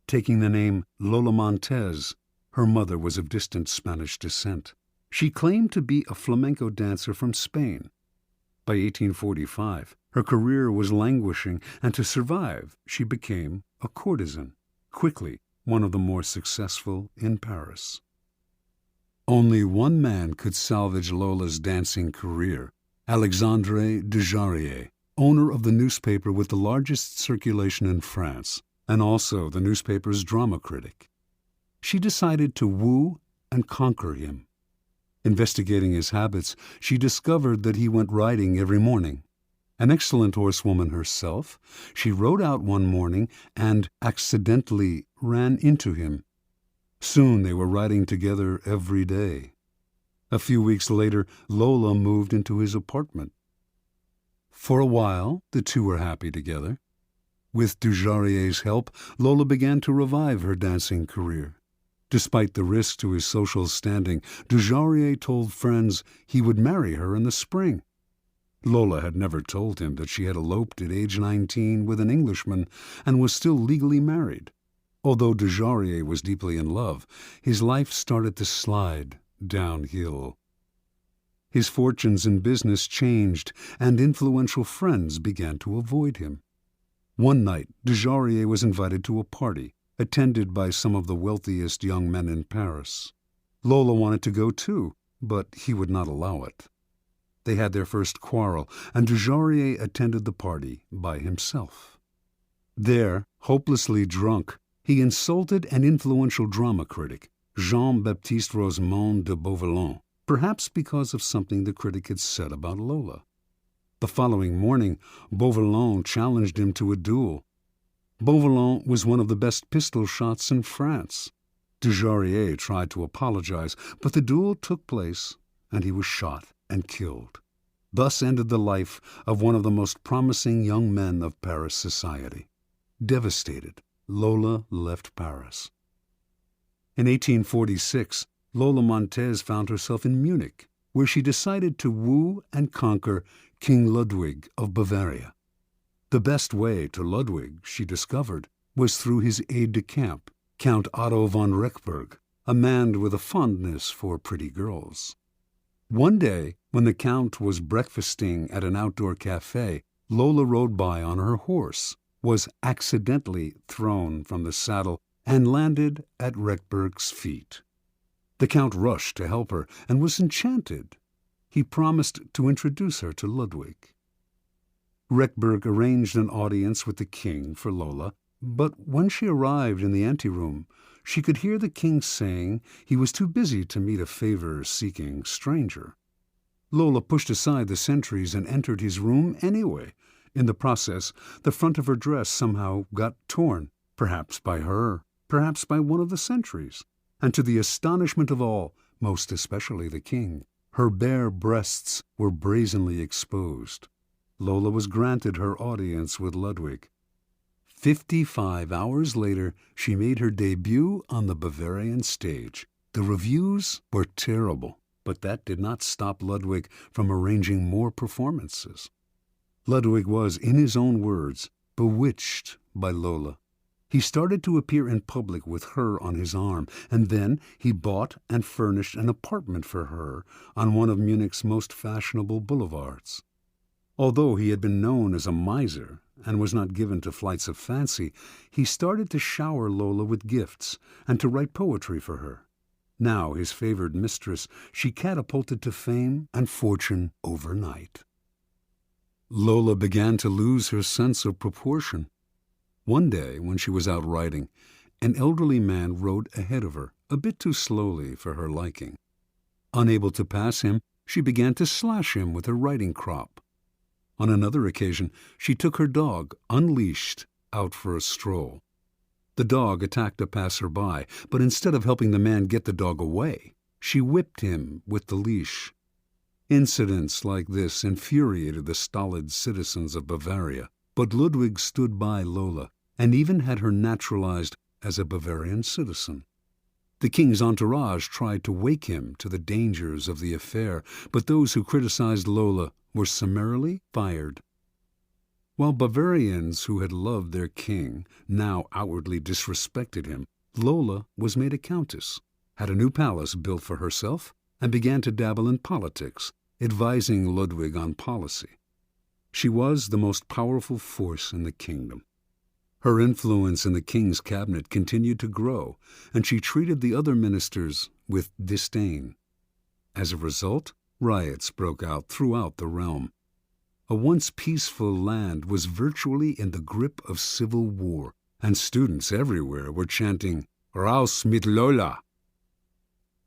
Taking the name Lola Montez, her mother was of distant Spanish descent. She claimed to be a flamenco dancer from Spain. By 1845, her career was languishing, and to survive, she became a courtesan, quickly one of the more successful in Paris. Only one man could salvage Lola's dancing career: Alexandre Dujarier, owner of the newspaper with the largest circulation in France, and also the newspaper's drama critic. She decided to woo and conquer him. Investigating his habits, she discovered that he went riding every morning. An excellent horsewoman herself, she rode out one morning and accidentally ran into him. Soon they were riding together every day. A few weeks later, Lola moved into his apartment. For a while, the two were happy together. With Dujarrier's help, Lola began to revive her dancing career. Despite the risk to his social standing, Dujarier told friends he would marry her in the spring. Lola had never told him that she had eloped at age 19 with an Englishman and was still legally married. Although Dujarrier was deeply in love, his life started to slide downhill. His fortunes in business changed, and influential friends began to avoid him. One night, Dujarrier was invited to a party, attended by some of the wealthiest young men in Paris. Lola wanted to go too, but he would not allow it. They had their first quarrel, and Dujarrier attended the party by himself. There, hopelessly drunk, he insulted an influential drama critic, Jean-Baptiste Rosemond de Beauvalon, perhaps because of something the critic had said about Lola. The following morning, Beauvalon challenged him to a duel. Beauvalon was one of the best pistol shots in France. Dujarrier tried to apologize, but the duel took place, and he was shot and killed. Thus ended the life of one of the most promising young men of Paris society. Devastated, Lola left Paris. In 1846, Lola Montez found herself in Munich, where she decided to woo and conquer King Ludwig of Bavaria. The best way to Ludwig, she discovered, was through his aide-de-camp, Count Otto von Rechberg, a man with a fondness for pretty girls. One day, when the Count was breakfasting at an outdoor cafe, Lola rode by on her horse, was accidentally thrown from the saddle, and landed at Rechberg's feet. The Count rushed to help her and was enchanted. He promised to introduce her to Ludwig. Rechberg arranged an audience with the king for Lola, but when she arrived in the anteroom, she could hear the king saying he was too busy to meet a favor-seeking stranger. Lola pushed aside the sentries and entered his room anyway. In the process, the front of her dress somehow got torn, perhaps by her, perhaps by one of the sentries, and to the astonishment of all, most especially the king, her bare breasts were brazenly exposed. Lola was granted her audience with Ludwig. 55 hours later, she made her debut on the Bavarian stage. The reviews were terrible, but that did not stop Ludwig from arranging more performances. Ludwig was, in his own words, bewitched by Lola. He started to appear in public with her on his arm, and then he bought and furnished an apartment for her on one of Munich's most fashionable boulevards. Although he had been known as a miser and was not given to flights of fancy, he started to shower Lola with gifts and to write poetry for her. Now his favored mistress, she catapulted to fame and fortune overnight. Lola began to lose her sense of proportion. One day, when she was out riding, an elderly man rode ahead of her, a bit too slowly for her liking. Unable to pass him, she began to slash him with her riding crop. On another occasion, she took her dog, unleashed, out for a stroll. The dog attacked a passer-by, but instead of helping the man get the dog away, she whipped him with the leash. Incidents like this infuriated the stolid citizens of Bavaria, but Ludwig stood by Lola and even had her naturalized as a Bavarian citizen. The king's entourage tried to wake him to the dangers of the affair, but those who criticized Lola were summarily fired. While Bavarians who had loved their king now outwardly disrespected him, Lola was made a countess, had a new palace built for herself, and began to dabble in politics, advising Ludwig on policy. She was the most powerful force in the kingdom. Her influence in the king's cabinet continued to grow, and she treated the other ministers with disdain. As a result, riots broke out throughout the realm. A once peaceful land was virtually in the grip of civil war, and students everywhere were chanting, "Raus mit Lola!"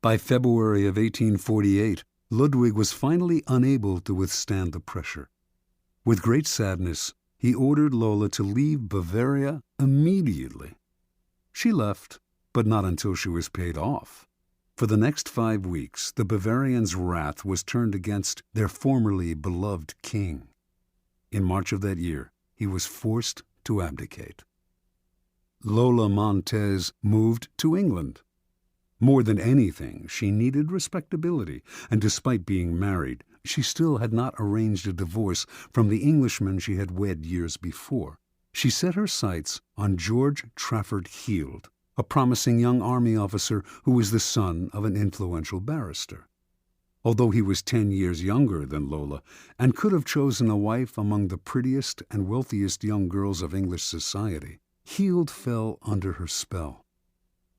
By February of 1848, Ludwig was finally unable to withstand the pressure. With great sadness, he ordered Lola to leave Bavaria immediately. She left, but not until she was paid off. For the next 5 weeks, the Bavarians' wrath was turned against their formerly beloved king. In March of that year, he was forced to abdicate. Lola Montez moved to England. More than anything, she needed respectability, and despite being married, She still had not arranged a divorce from the Englishman she had wed years before. She set her sights on George Trafford Heald, a promising young army officer who was the son of an influential barrister. Although he was 10 years younger than Lola and could have chosen a wife among the prettiest and wealthiest young girls of English society, Heald fell under her spell.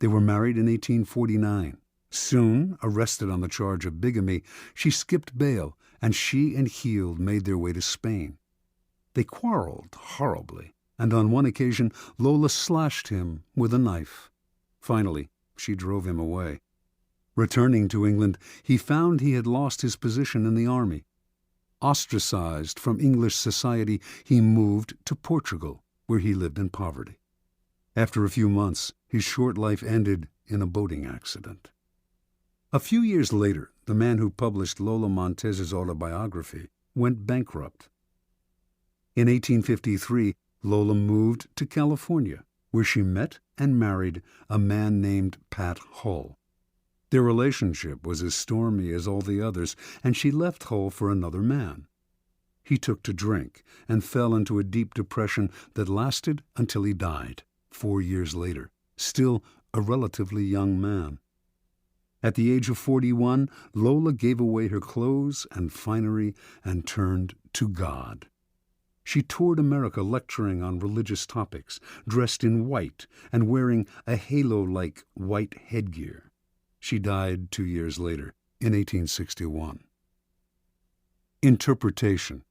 They were married in 1849. Soon, arrested on the charge of bigamy, she skipped bail, and she and Heald made their way to Spain. They quarreled horribly, and on one occasion Lola slashed him with a knife. Finally, she drove him away. Returning to England, he found he had lost his position in the army. Ostracized from English society, he moved to Portugal, where he lived in poverty. After a few months, his short life ended in a boating accident. A few years later, the man who published Lola Montez's autobiography went bankrupt. In 1853, Lola moved to California, where she met and married a man named Pat Hull. Their relationship was as stormy as all the others, and she left Hull for another man. He took to drink and fell into a deep depression that lasted until he died 4 years later, still a relatively young man. At the age of 41, Lola gave away her clothes and finery and turned to God. She toured America lecturing on religious topics, dressed in white and wearing a halo-like white headgear. She died 2 years later, in 1861. Interpretation.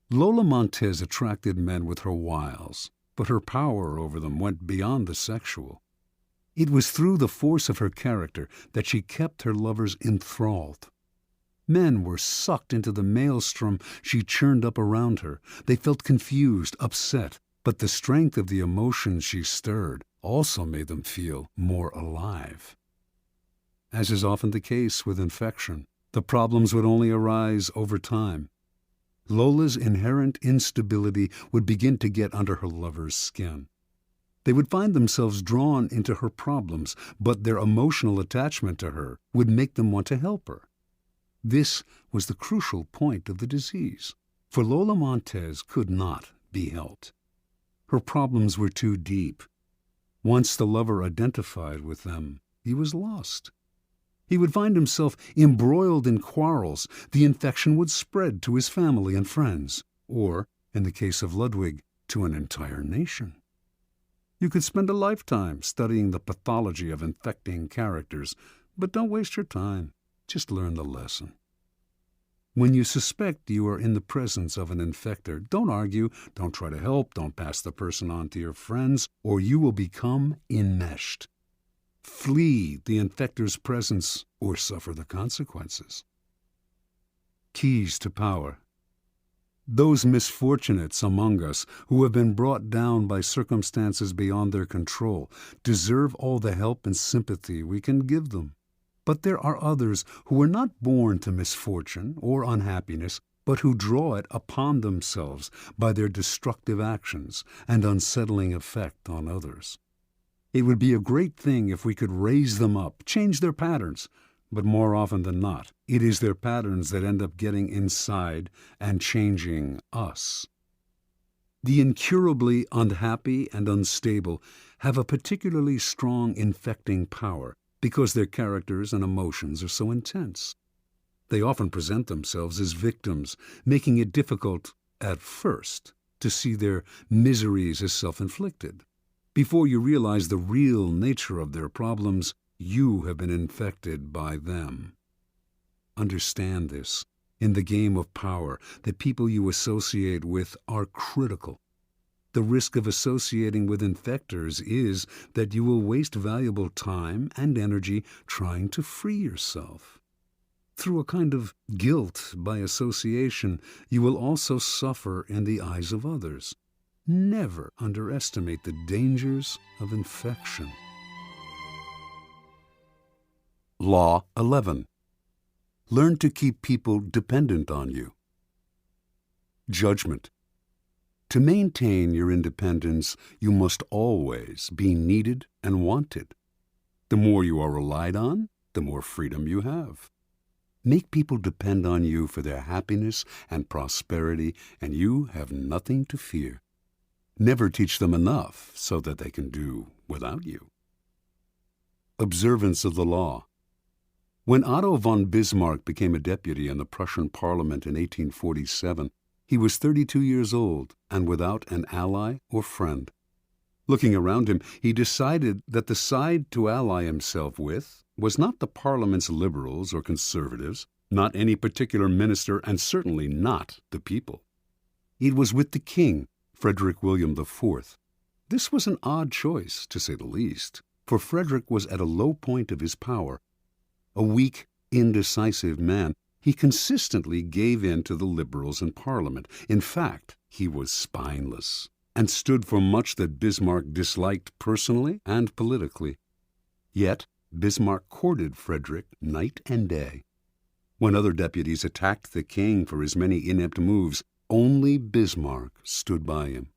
Lola Montez attracted men with her wiles, but her power over them went beyond the sexual. It was through the force of her character that she kept her lovers enthralled. Men were sucked into the maelstrom she churned up around her. They felt confused, upset, but the strength of the emotions she stirred also made them feel more alive. As is often the case with infection, the problems would only arise over time. Lola's inherent instability would begin to get under her lover's skin. They would find themselves drawn into her problems, but their emotional attachment to her would make them want to help her. This was the crucial point of the disease, for Lola Montez could not be helped. Her problems were too deep. Once the lover identified with them, he was lost. He would find himself embroiled in quarrels. The infection would spread to his family and friends, or, in the case of Ludwig, to an entire nation. You could spend a lifetime studying the pathology of infecting characters, but don't waste your time. Just learn the lesson. When you suspect you are in the presence of an infector, don't argue, don't try to help, don't pass the person on to your friends, or you will become enmeshed. Flee the infector's presence or suffer the consequences. Keys to power. Those misfortunates among us who have been brought down by circumstances beyond their control deserve all the help and sympathy we can give them. But there are others who are not born to misfortune or unhappiness, but who draw it upon themselves by their destructive actions and unsettling effect on others. It would be a great thing if we could raise them up, change their patterns, but more often than not, it is their patterns that end up getting inside and changing us. The incurably unhappy and unstable have a particularly strong infecting power because their characters and emotions are so intense. They often present themselves as victims, making it difficult, at first, to see their miseries as self-inflicted. Before you realize the real nature of their problems, you have been infected by them. Understand this. In the game of power, the people you associate with are critical. The risk of associating with infectors is that you will waste valuable time and energy trying to free yourself. Through a kind of guilt by association, you will also suffer in the eyes of others. Never underestimate the dangers of infection. Law 11. Learn to keep people dependent on you. Judgment. To maintain your independence, you must always be needed and wanted. The more you are relied on, the more freedom you have. Make people depend on you for their happiness and prosperity, and you have nothing to fear. Never teach them enough so that they can do without you. Observance of the law. When Otto von Bismarck became a deputy in the Prussian Parliament in 1847, he was 32 years old and without an ally or friend. Looking around him, he decided that the side to ally himself with was not the Parliament's liberals or conservatives, not any particular minister, and certainly not the people. It was with the king, Frederick William IV. This was an odd choice, to say the least, for Frederick was at a low point of his power. A weak, indecisive man, he consistently gave in to the liberals in Parliament. In fact, he was spineless and stood for much that Bismarck disliked personally and politically. Yet, Bismarck courted Frederick night and day. When other deputies attacked the king for his many inept moves, only Bismarck stood by him.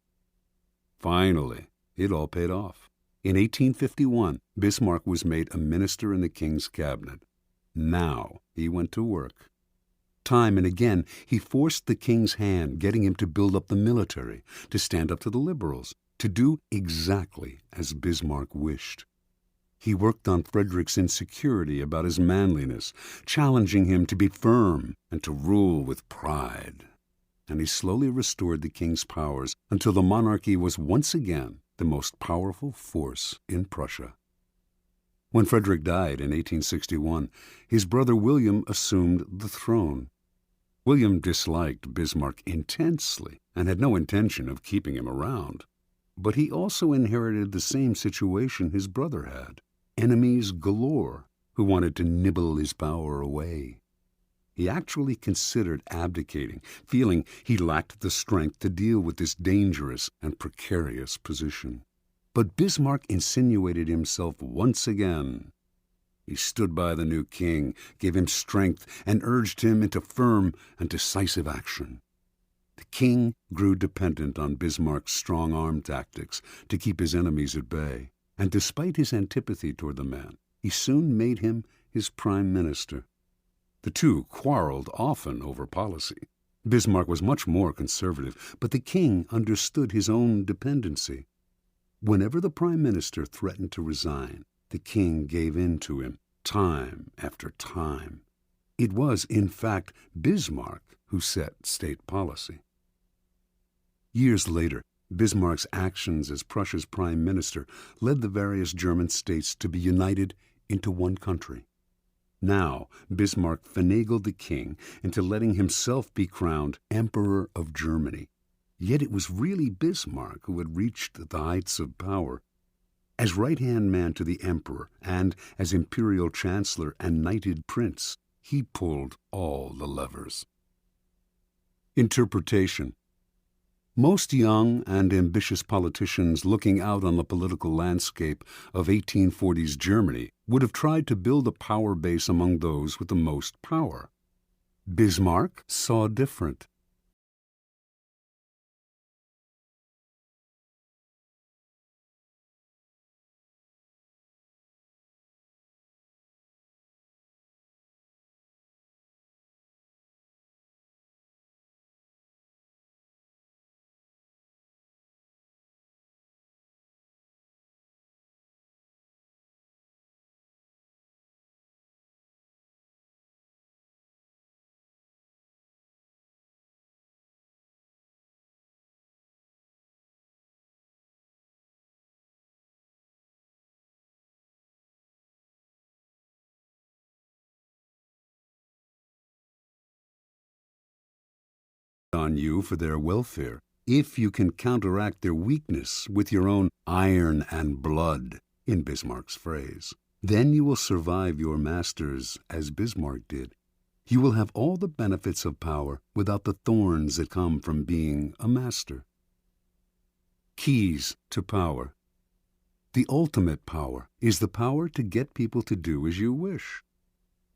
Finally, it all paid off. In 1851, Bismarck was made a minister in the king's cabinet. Now he went to work. Time and again, he forced the king's hand, getting him to build up the military, to stand up to the liberals, to do exactly as Bismarck wished. He worked on Frederick's insecurity about his manliness, challenging him to be firm and to rule with pride. And he slowly restored the king's powers until the monarchy was once again the most powerful force in Prussia. When Frederick died in 1861, his brother William assumed the throne. William disliked Bismarck intensely and had no intention of keeping him around. But he also inherited the same situation his brother had: enemies galore who wanted to nibble his power away. He actually considered abdicating, feeling he lacked the strength to deal with this dangerous and precarious position. But Bismarck insinuated himself once again. He stood by the new king, gave him strength, and urged him into firm and decisive action. The king grew dependent on Bismarck's strong-arm tactics to keep his enemies at bay, and despite his antipathy toward the man, he soon made him his prime minister. The two quarreled often over policy. Bismarck was much more conservative, but the king understood his own dependency. Whenever the prime minister threatened to resign, the king gave in to him, time after time. It was, in fact, Bismarck who set state policy. Years later, Bismarck's actions as Prussia's prime minister led the various German states to be united into one country. Now, Bismarck finagled the king into letting himself be crowned Emperor of Germany. Yet it was really Bismarck who had reached the heights of power. As right-hand man to the emperor and as imperial chancellor and knighted prince, he pulled all the levers. Interpretation. Most young and ambitious politicians looking out on the political landscape of 1840s Germany would have tried to build a power base among those with the most power. Bismarck saw different. On you for their welfare, if you can counteract their weakness with your own iron and blood, in Bismarck's phrase. Then you will survive your masters as Bismarck did. You will have all the benefits of power without the thorns that come from being a master. Keys to power. The ultimate power is the power to get people to do as you wish.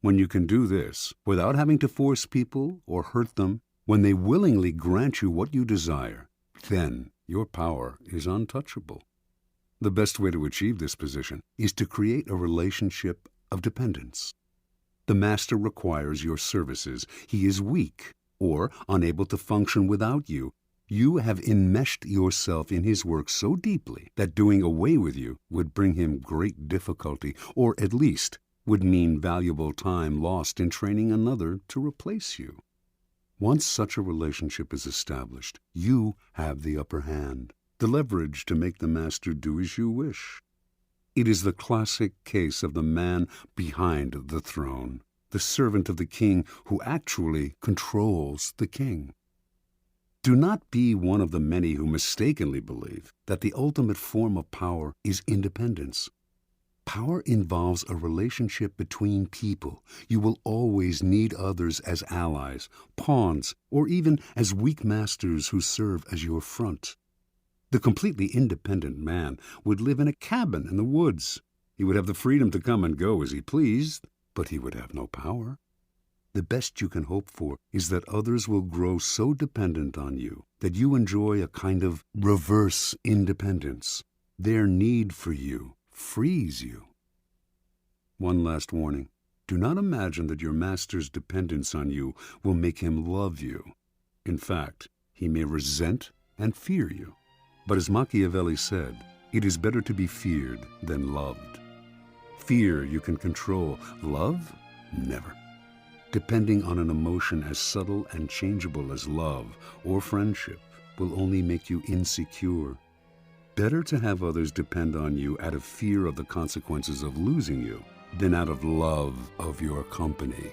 When you can do this without having to force people or hurt them, when they willingly grant you what you desire, then your power is untouchable. The best way to achieve this position is to create a relationship of dependence. The master requires your services. He is weak or unable to function without you. You have enmeshed yourself in his work so deeply that doing away with you would bring him great difficulty, or at least would mean valuable time lost in training another to replace you. Once such a relationship is established, you have the upper hand, the leverage to make the master do as you wish. It is the classic case of the man behind the throne, the servant of the king who actually controls the king. Do not be one of the many who mistakenly believe that the ultimate form of power is independence. Power involves a relationship between people. You will always need others as allies, pawns, or even as weak masters who serve as your front. The completely independent man would live in a cabin in the woods. He would have the freedom to come and go as he pleased, but he would have no power. The best you can hope for is that others will grow so dependent on you that you enjoy a kind of reverse independence. Their need for you frees you. One last warning. Do not imagine that your master's dependence on you will make him love you. In fact, he may resent and fear you. But as Machiavelli said, it is better to be feared than loved. Fear you can control. Love? Never. Depending on an emotion as subtle and changeable as love or friendship will only make you insecure. Better to have others depend on you out of fear of the consequences of losing you than out of love of your company.